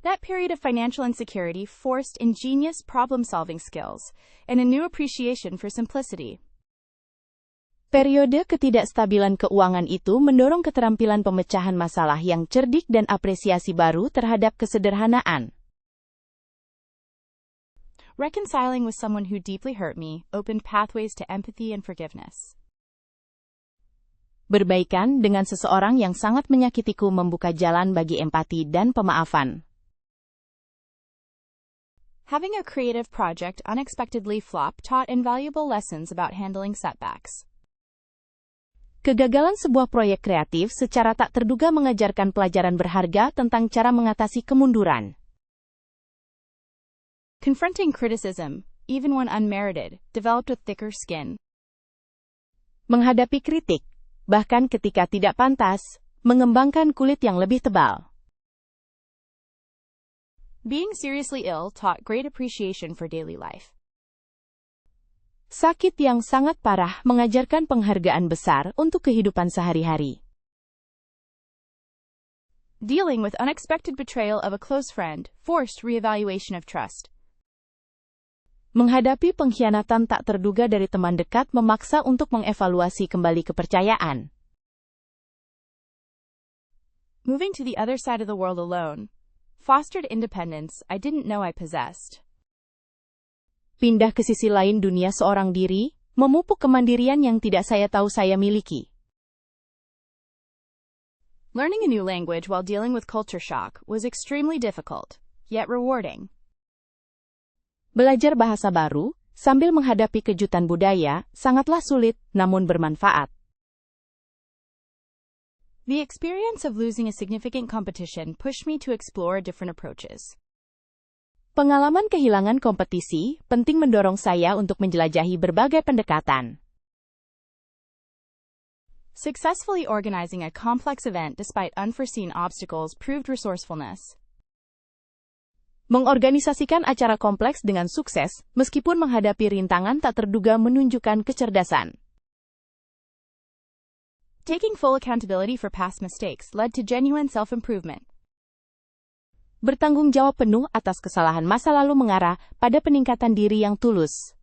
That period of financial insecurity forced ingenious problem-solving skills and a new appreciation for simplicity. Periode ketidakstabilan keuangan itu mendorong keterampilan pemecahan masalah yang cerdik dan apresiasi baru terhadap kesederhanaan. Reconciling with someone who deeply hurt me opened pathways to empathy and forgiveness. Berbaikan dengan seseorang yang sangat menyakitiku membuka jalan bagi empati dan pemaafan. Having a creative project unexpectedly flop taught invaluable lessons about handling setbacks. Kegagalan sebuah proyek kreatif secara tak terduga mengajarkan pelajaran berharga tentang cara mengatasi kemunduran. Confronting criticism, even when unmerited, developed a thicker skin. Menghadapi kritik, bahkan ketika tidak pantas, mengembangkan kulit yang lebih tebal. Being seriously ill taught great appreciation for daily life. Sakit yang sangat parah mengajarkan penghargaan besar untuk kehidupan sehari-hari. Dealing with unexpected betrayal of a close friend forced reevaluation of trust. Menghadapi pengkhianatan tak terduga dari teman dekat memaksa untuk mengevaluasi kembali kepercayaan. Moving to the other side of the world alone fostered independence I didn't know I possessed. Pindah ke sisi lain dunia seorang diri, memupuk kemandirian yang tidak saya tahu saya miliki. Learning a new language while dealing with culture shock was extremely difficult, yet rewarding. Belajar bahasa baru, sambil menghadapi kejutan budaya, sangatlah sulit, namun bermanfaat. The experience of losing a significant competition pushed me to explore different approaches. Pengalaman kehilangan kompetisi, penting mendorong saya untuk menjelajahi berbagai pendekatan. Successfully organizing a complex event despite unforeseen obstacles proved resourcefulness. Mengorganisasikan acara kompleks dengan sukses, meskipun menghadapi rintangan tak terduga menunjukkan kecerdasan. Taking full accountability for past mistakes led to genuine self-improvement. Bertanggung jawab penuh atas kesalahan masa lalu mengarah pada peningkatan diri yang tulus.